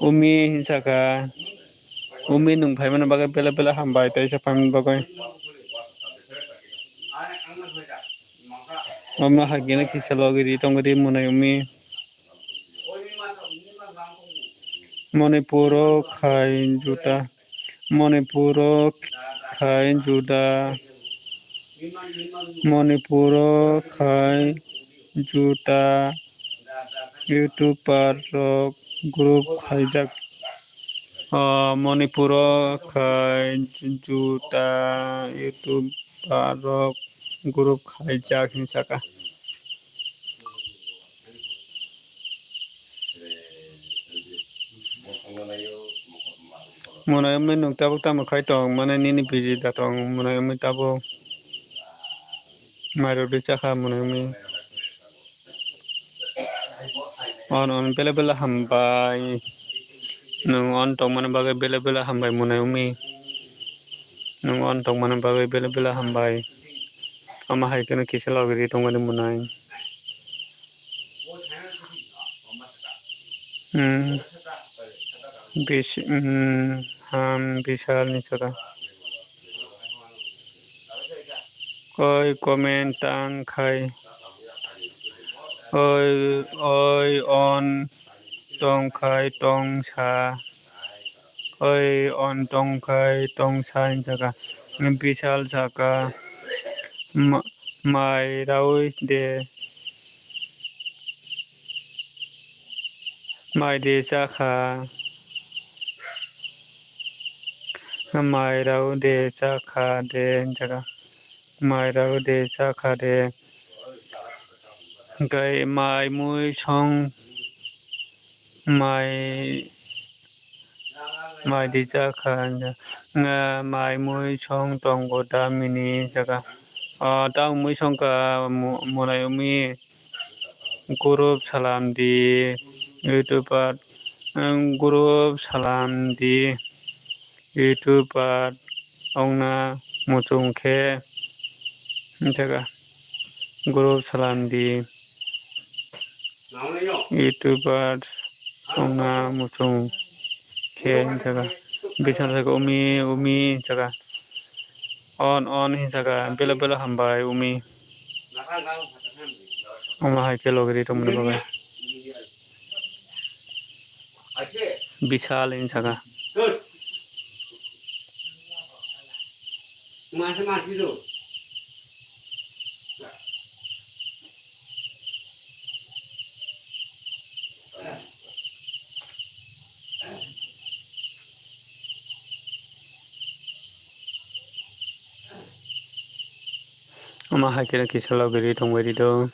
umi jaka umi nung phaimena bagai bela hamba tai sa phaimena bagai ama haikene kisa logri tong di monayumi Manipuro khai juta Manipuro khai juta Manipuro khai juta YouTube par group khaijak Manipuro khai juta YouTube par group khaijak hinsaka Monayumi nung tabo tama khai tong mana nini busy datong monayumi tabo maro bichakha monayumi on bela hambai nung on tong mana bagai bela hambai monayumi nung on tong mana bagai bela hambai ama haikene kisa logri tong mani monay Bishal ni chota koi comment tang khai oi on tong khai tong sa oi on tong khai tong sa jaga Bishal jaka mai rawi de mai de jaka mai rau de jaka de jaga mai rau de jaka de gai mai mui song mai de jaka mai mui song tong goda mini jaga tang mui song ka monayumi group salam di YouTuber group salam di YouTuber ongna muchungke jaga group salamdi YouTubers ongna muchungke jaga bisan jaga umi jaga on jaga bela bela hambai umi oma hai ke logri to mun bagai বিশাল জায়গা ama haikira kisalo giri tongwari do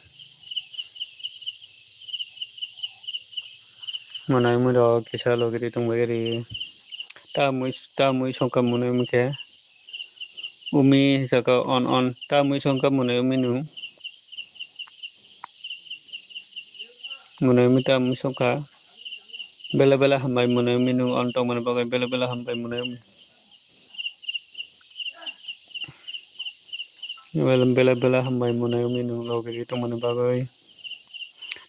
manai mudo kisalo giri tongwari ta mui songka munai muke umi jaga on ta mui songka munai umi nu munai umi ta mui songka bela bela hambai munai umi nu on tong mana bagai bela bela hambai munai umi bela bela hambai munai umi nu logiri tong mana bagai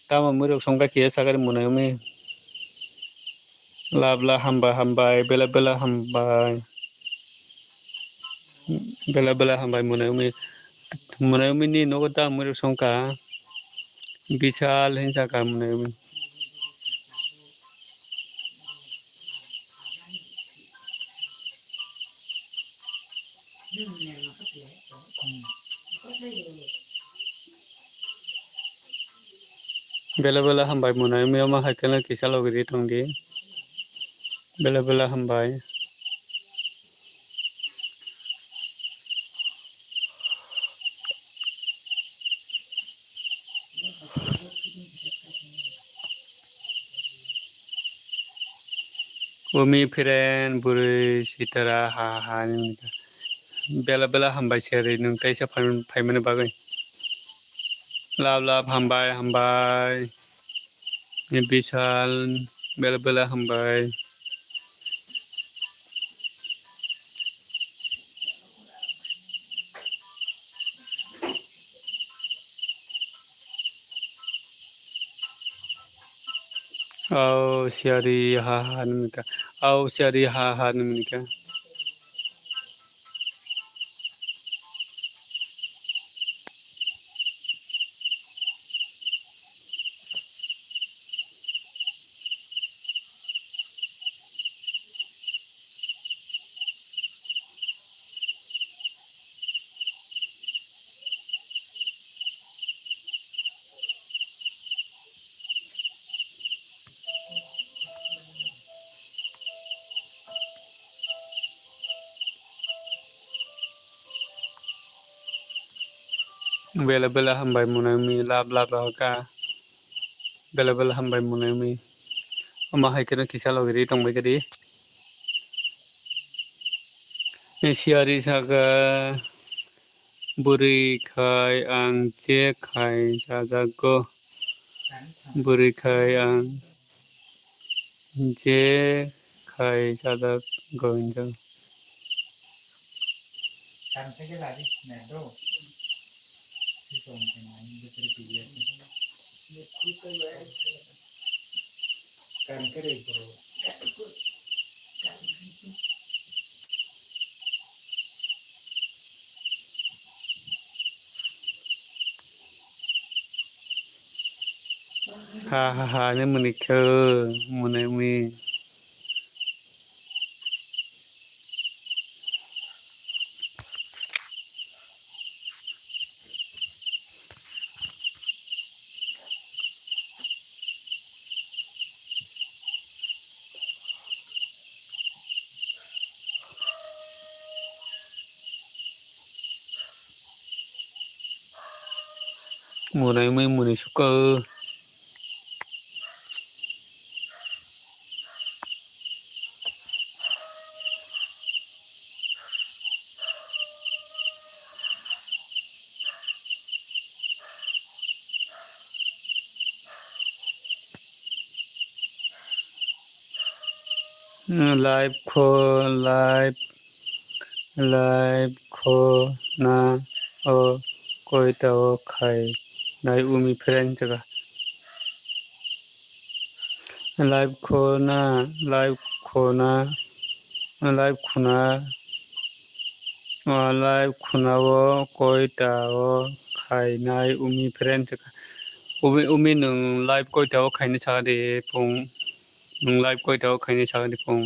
ta ma murok songka kia sagari munai umi labla hambai bela bela hambai munai umi ni nogo ta murok songka বিশাল জায়গা munai umi bela bela hambai munai umi ama haikala kisalo giri tongdi bela bela hambai umi friend buri sitara ha bela bela hambai seri nung taisa faimane bagai lab hambai বিশাল bela bela hambai au siari ha numika au siari ha numika bela bela hambai munai umi lab ka bela bela hambai munai umi ama haikira kisalo giri tongbai giri siari saga buri khai ang je khai jajago buri khai ang je khai jajago injo kan থেকে লাগি না তো কি করতে না ভিতরে period kan করে করো ha ni munike munai umi munai umi munai suka live life खो ना ओ कोयता ओ खाई नाई उमी फ्रेंच का लाइफ खोना लाइफ खुना लाइफ खुनावो कोयताओ खायनाय उमी फ्रेंच का उमी नों लाइफ कोयताओ खायनो सागदे फुं नों लाइफ कोयताओ खायनो सागदे फुं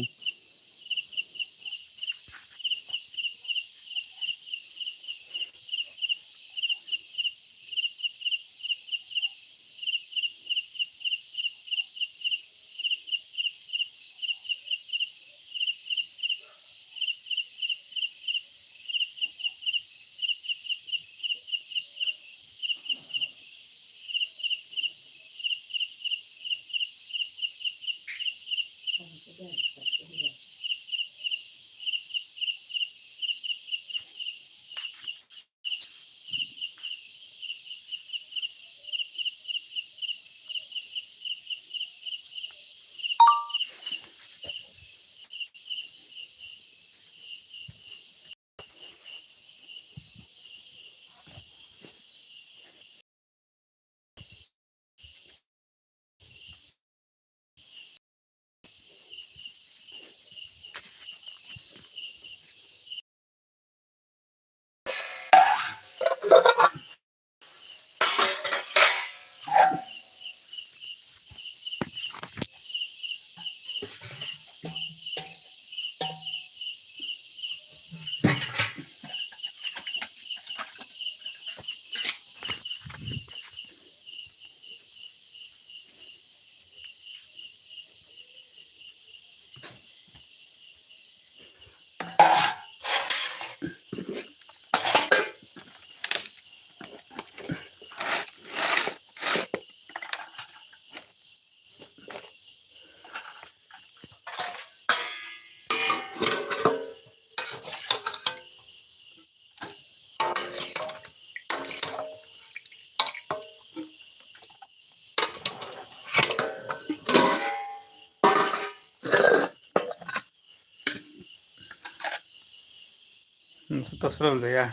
तसरा ya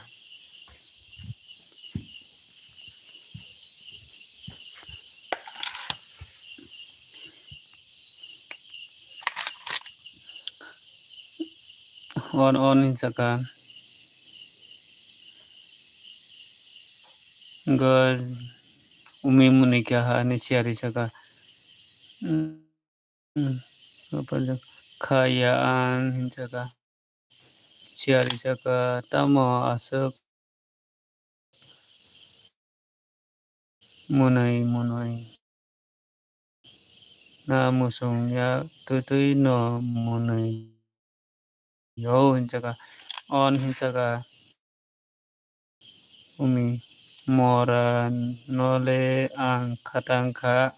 on saka गर umi muni kya ha ni siari saka apa kayaan saka siari saka tamo asuk munai na musung ya tutui no munai yo saka on saka umi moran nole ang katangka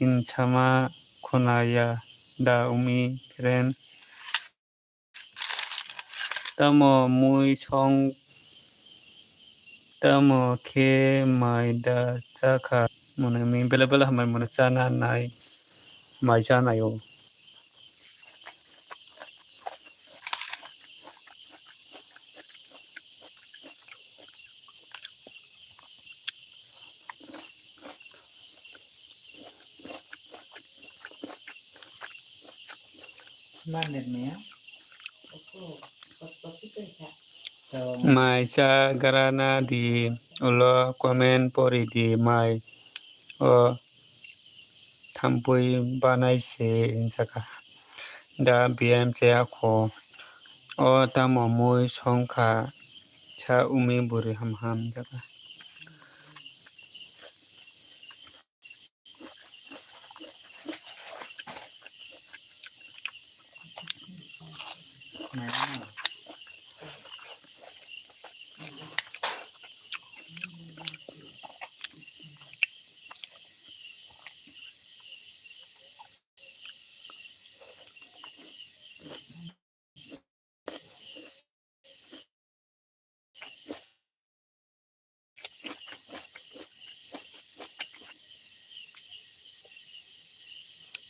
inchama khunaya da umi kren tamo mui chong tamo ke mai da chaka mune mi bela hamai mune chana nai mai chana yo Mandet niya. So, mai cha garana di ulo komen pori di mai o thampui banai se saka da bm che akho o tamo mui songkha cha umi buri ham saka meron.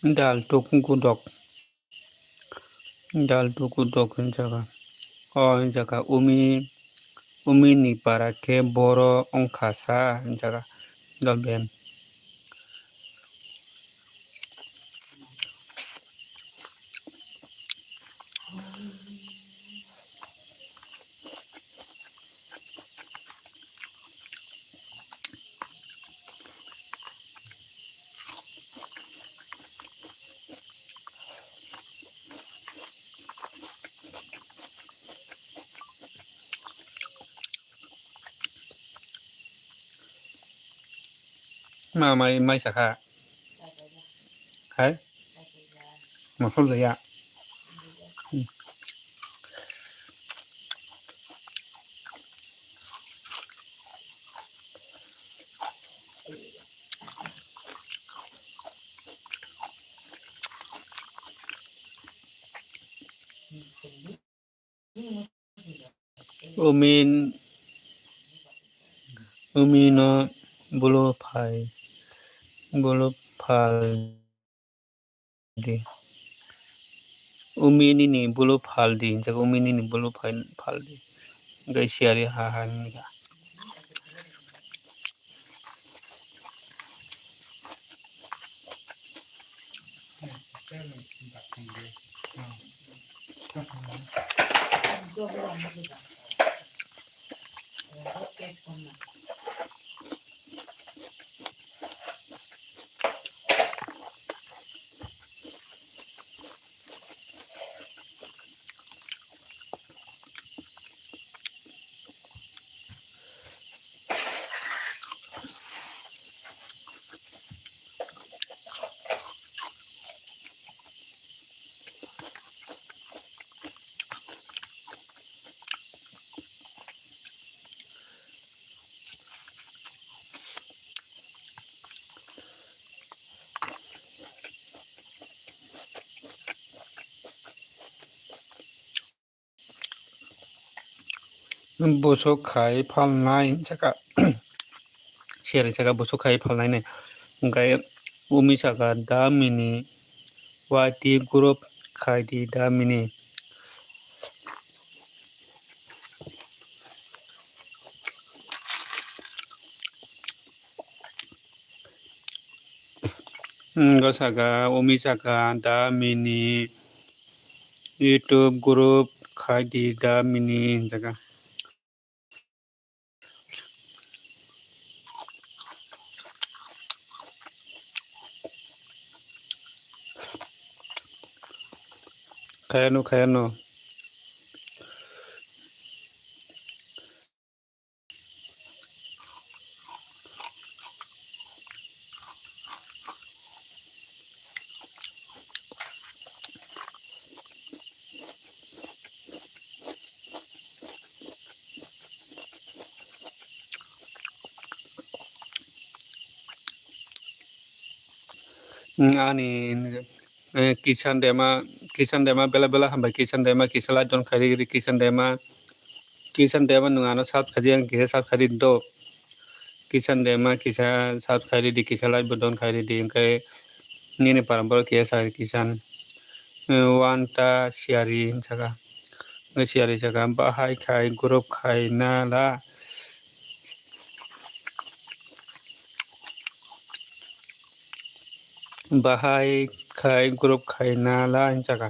dal tuk gudok saka jaga umi ni para ke boro ongkasa jaga dalben. Mai saka hai maksud ya. Umi no bulu phal di. Umi ni bulu phal di jaga umi ni bulu phal di. Gai siari ha ni ga. Busuk khai phalnai jaga siari jaga busuk khai phalnai ne gai umi saka da mini wati group khai di da mini saka umi saka da mini YouTube group khai di da mini jaga kayano ani kisan dema bela hamba kisan dema kisala don khari kisan dema nungano sat khari ang kisa sat khari do kisan dema kisa sat khari di kisala don khari di kai nini parambol kisa kisan wanta siari jaga siari jaga bahai khai group khai na la bahai khai group khai na la jaga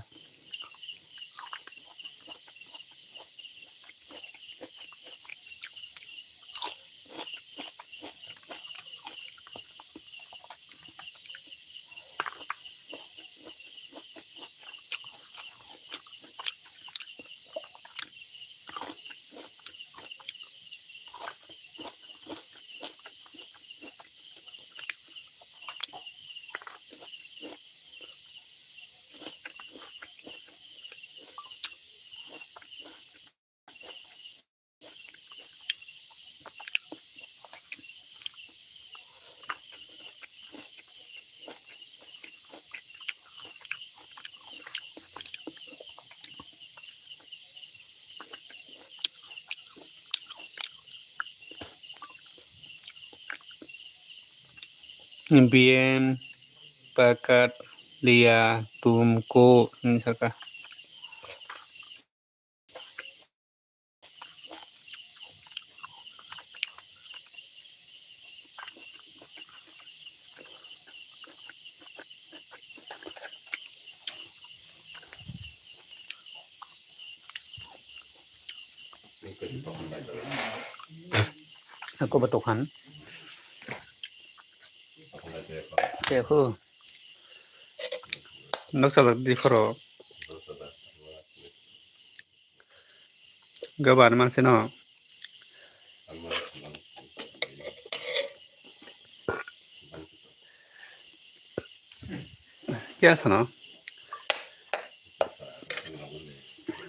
BM Pakat Lia Tumko jaga Aku batukan. Saya aku nak salah di koro. Gabar man seno. Kya sano?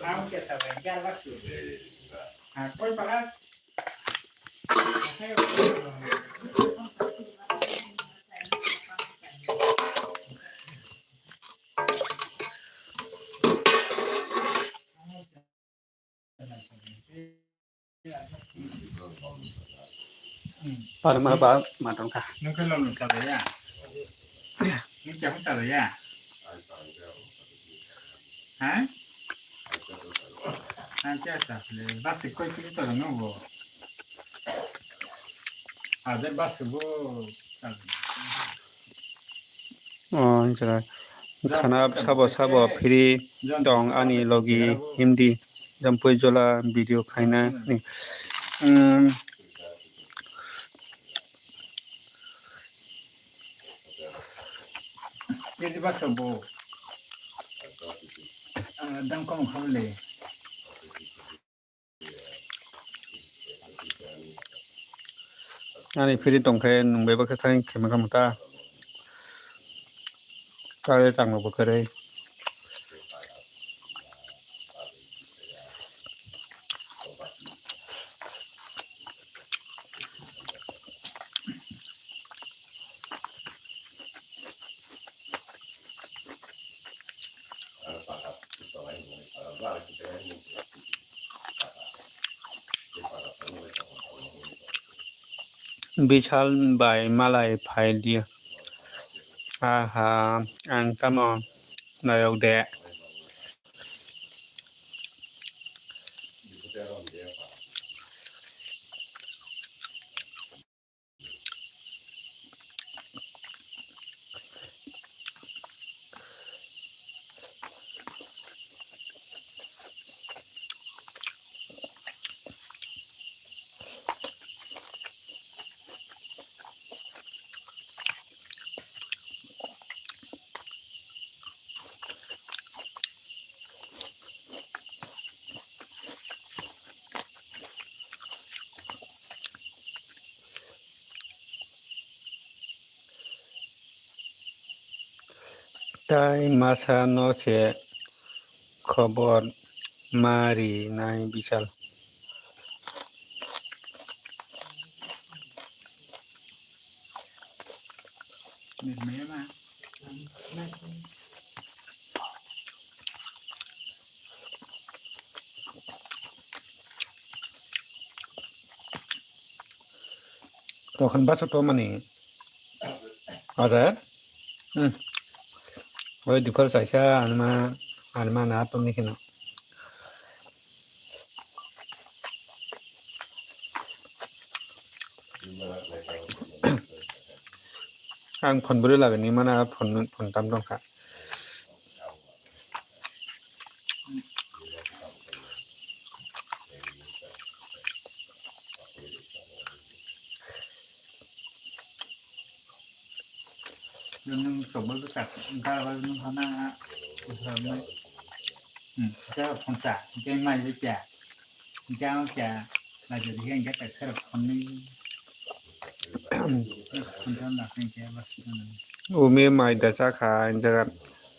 Aku kita bengkel lasu. Aku pakai. Pada mana ba matang ka? Nung kalau nung sabi ya. Nung siapa sabi ya? Hah? Nanti ada le. Basi kau itu tu orang nunggu. Ada basi bu. Oh, jara. Khana sabo free dong ani logi hindi jampoi jola video khaina ni. Jadi basi bu. Dam kamu hamle. Ani free dong khay nung beba khay khema kamuta. Kare tang lo bakare. Bichal by Malay Pai dia. Aha, and come on. No de. Tai masa no che khobor mari nai bichal. Ni mana? To kan baso to mani. Ada? Oi dikol sai sa alma na to ni kino. Ang phon bure laga ni mana phon tam dong ka. Nung coba tu kat, kalau nung hana, usahanya, kita ponca, kita mai dia, kita dia, lagi dia enggak terserap kami, ponca nak kita bas. Umi mai da cha kha jaga.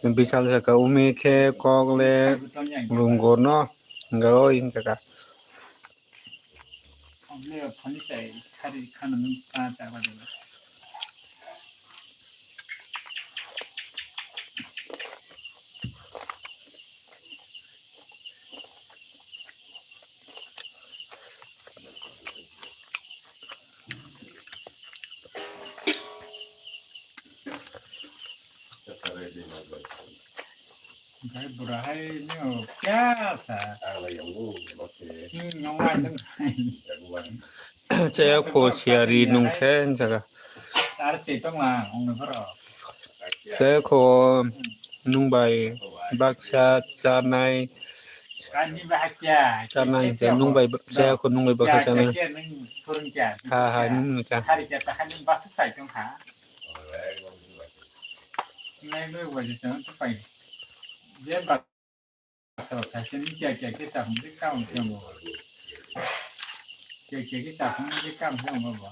Bichal sa ka umi khe kok le lungo no. Ngao in jaga. Omle phone sai sari khana nung pa cha ba de. Cái bữa hay nhiều cá sa. Nhong ai cũng hay. Che ko siari nung khe jaga. Tar chỉ tông là ông nó phải. Che ko nung bai baksa cha nai การนี้บ้าจ้า karena itu nungbai saya aku nungbai จ้า bakal จะ sana แค่นึงทุนจ้า ha nung cha ถ้าจะแต่คันนึงบาสุกใส่จงขาไม่ไม่ว่าจะต้องไปเย็บบัตรสอบใส่เส้นแก่ที่สามที่เก้าเที่ยวบ่แก่ที่สามที่เก้าเที่ยวบ่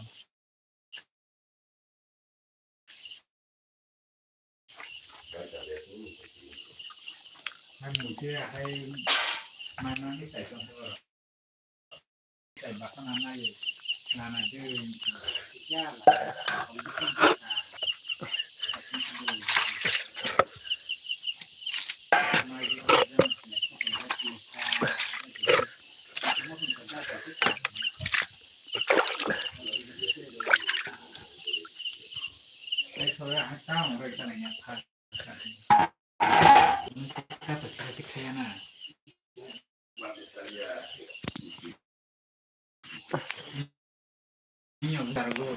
ให้หมูเชื่อให้มานั่งที่ใส่ตรงหัวใส่บัตรนั้นได้อยู่นานๆชื่อยากผมขึ้นมาไม่ได้เรื่องเนี่ยผมก็ตีค่าไม่ถึงกับได้แต่ที่ขาดไอ้เขาให้เจ้าอะไรกันอย่างเงี้ยครับแค่แต่ที่แค่น่ะนี่อย่างดาร์โก้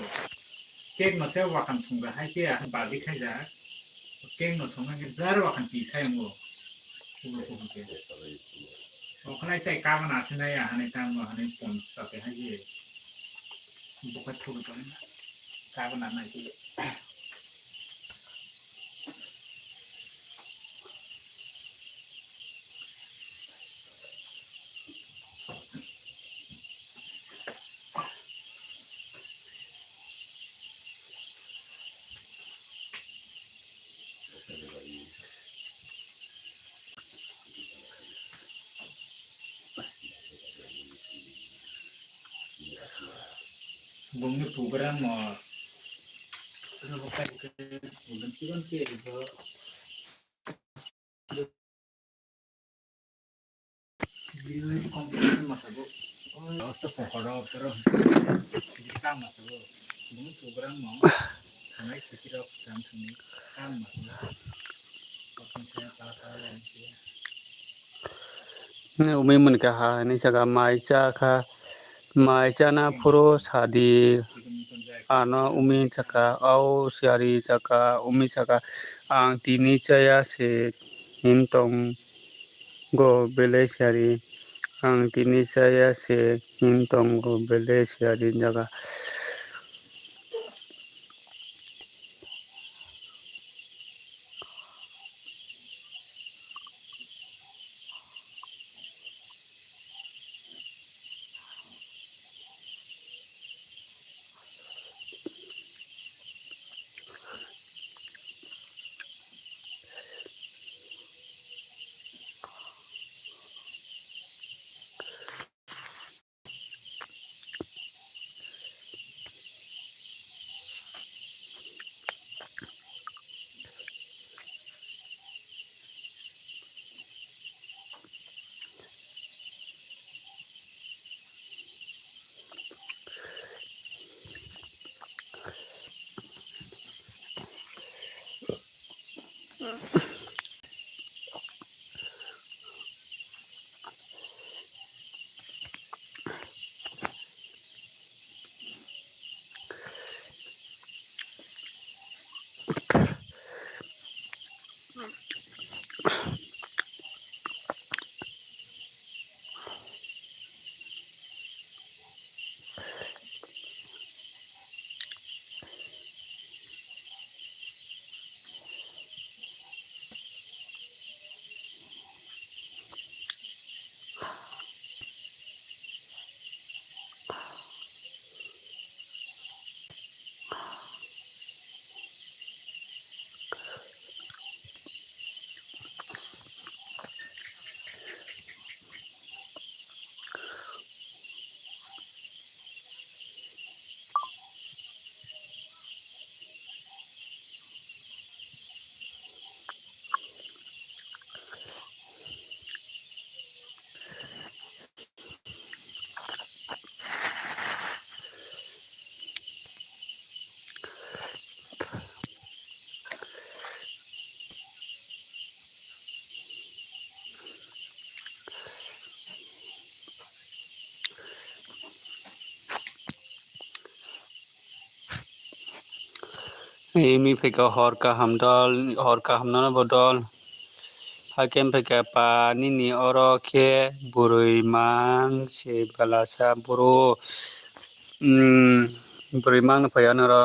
เก่งมาเสียว่าคันทุ่งก็ให้เจ้าบาดิให้จ้าเก่งมาทุ่งก็ดาร์ว่าคันตีใช่มั้งคุณรู้คุณเก่งโอ้คนไหนใส่กามันอาจจะได้อันนี้ตามว่าอันนี้ผมสับไปให้เจ้าบุกไปทุบกันกามันอาจไม่ที่บุ้งนี่ผูกกันหมดเราไปกันผูกกันที่วันเกิดก็ดีเลยคอมพิวเตอร์มาสักเราต้องขอรอบแต่เราดีข้ามมาสักบุ้งผูกกันหมดทำไมคิดเราทำตรงนี้ข้ามมาสักก็ต้องใช้ตาอะไรนี่ umi mun ka ha ni saka maisha na puro sadi ano umi saka au siari saka umi saka ang tini saya se hintong go bele siari ang tini saya se hintong go bele siari jaga imi fika hor ka hamdal hor ka hamna bodol hakem phaikha panini oro khe burui mangse belasa boro burui mang phaiano ro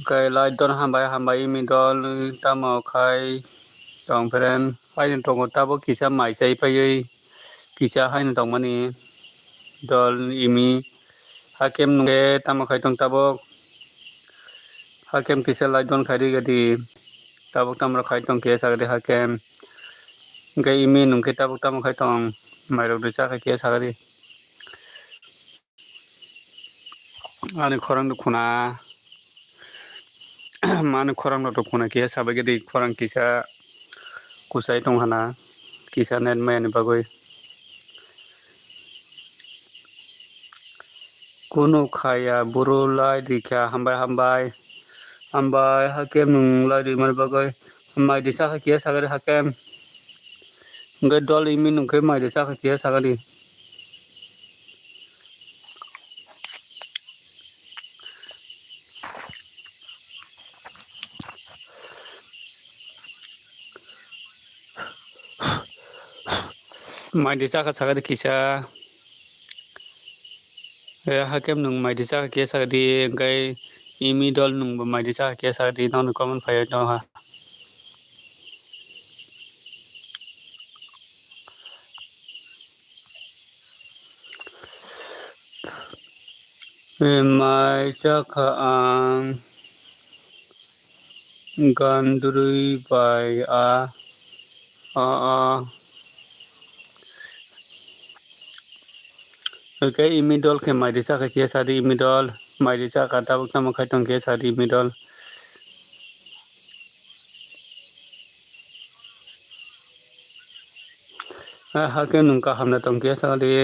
kai light don hambai imi dol tamo khai tong phren haino tongo tabo kisa mai chai phaiui kisa haino tongmani dol imi hakem nungke tamo khai tong tabo hakem kisa light don khai gadi tabuk tamro khai tong ke sagadi hakem gai imi nungke tabuk tamo khai tong mairok ducha khai ke sagadi ani khorang du khuna mani khorang do khuna ke sabagadi khorang kisa kusai tong hana kisa net man bagoi kuno khaya buru lai dikha hambai hakem nung lai di mar bagoi mai disa khai ke sagadi hakem gai dol imi nungke mai disa khai ke sagadi mai disa khai sagadi kisa hakem nung mai disa khai ke sagadi gai imi dol nung mai disa khai ke sagadi non common phai no ha mai chakha ang gandrui bai a okay imi dol ke mai disa khai ke sadi imi dol mai disa ka tabuk tamo khai tong ke sadi imi dol hakem nung kaham na tong ke sadi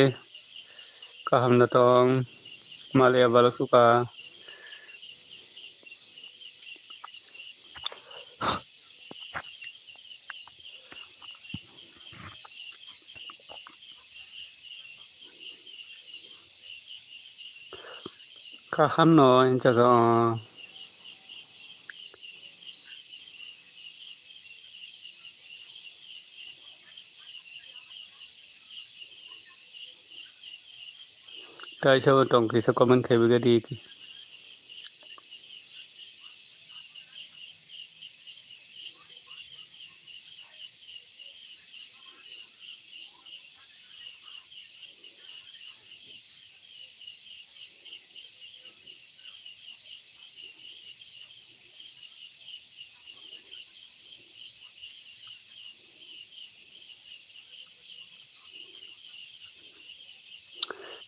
kaham na tong malaya balok suka kaham no jaga kai sao tong kisa comment khai bagadi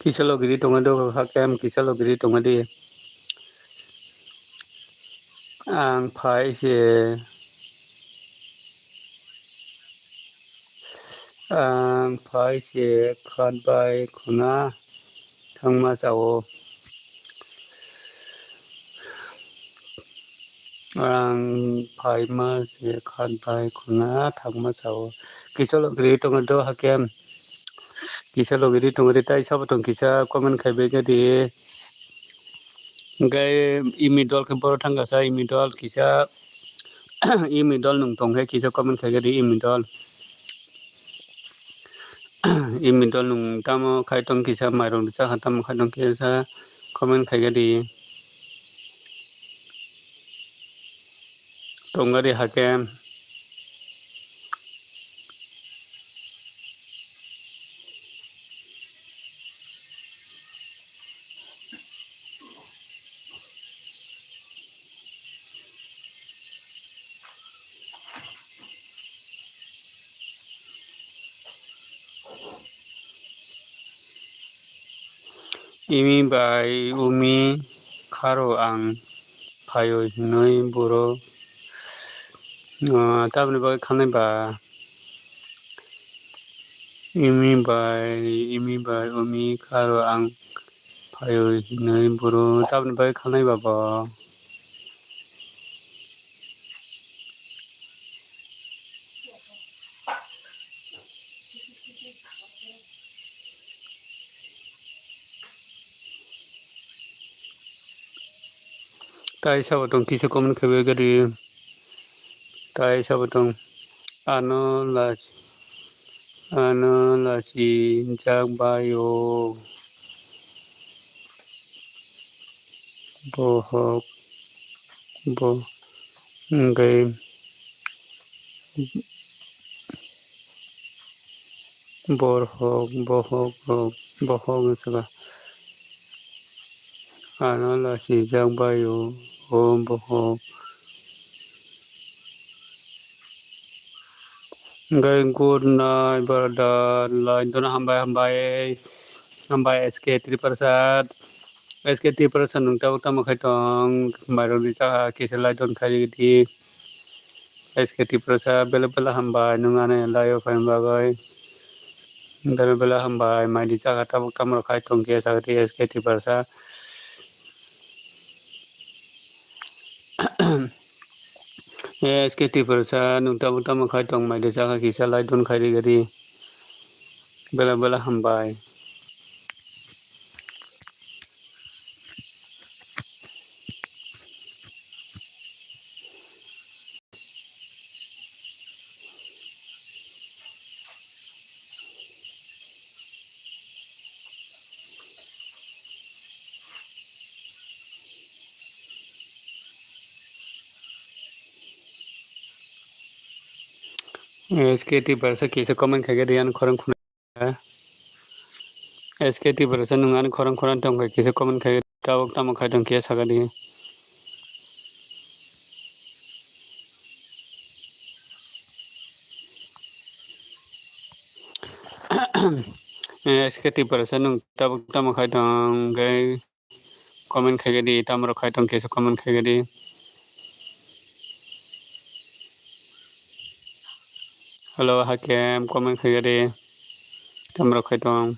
kisa logiri tongado hakem kisa logiri tongadi ang phai se khatbai khuna thangma chao ang phai ma se khatbai khuna thangma chao kisa logiri tongado hakem kisa logiri tongadi tai sabatong kisa comment khai bagadi gai imi dol ke boro thanga sa imi dol kisa imi dol nung tong he kisa comment khai gadi imi dol nung tamo khai tong kisa mairong ducha tamo khai tong kisa comment khai gadi tongadi hakem imi bai umi kharo ang phaioi noi boro tabni bai khanai ba imi bai umi kharo ang phaioi noi boro tabni bai khanai ba ba tai sabatong kisa comment khai bagadi tai sabatong Anulasi Jagbayo Bohok Bo Ngay Bohok Saga Anulasi Jagbayo Bohok Ngay good night brother line doon hambay SK3 Prasad SK3 Prasad nung tawag tamo kaitong mayroon di sa kisalay doon kayo di SKT Prasad bela-bela hambay nung layo pa yung bagay bela-bela hambay may di sa katawag tamo kaitong kisa di SKT Prasad SKT Prasad nung tawag tamo kaitong may di sa kisalay doon kayo di bela-bela hambay SKT Prasad kisa comment kaya diyan korang kuna SKT Prasad nung korang tong kisa comment kaya tawag tamo kaitong kisa di SKT Prasad nung tawag tamo kaitong kay comment kaya di tamo kaitong kisa comment kaya di Hello Hakem comment kaya di tamo kaitong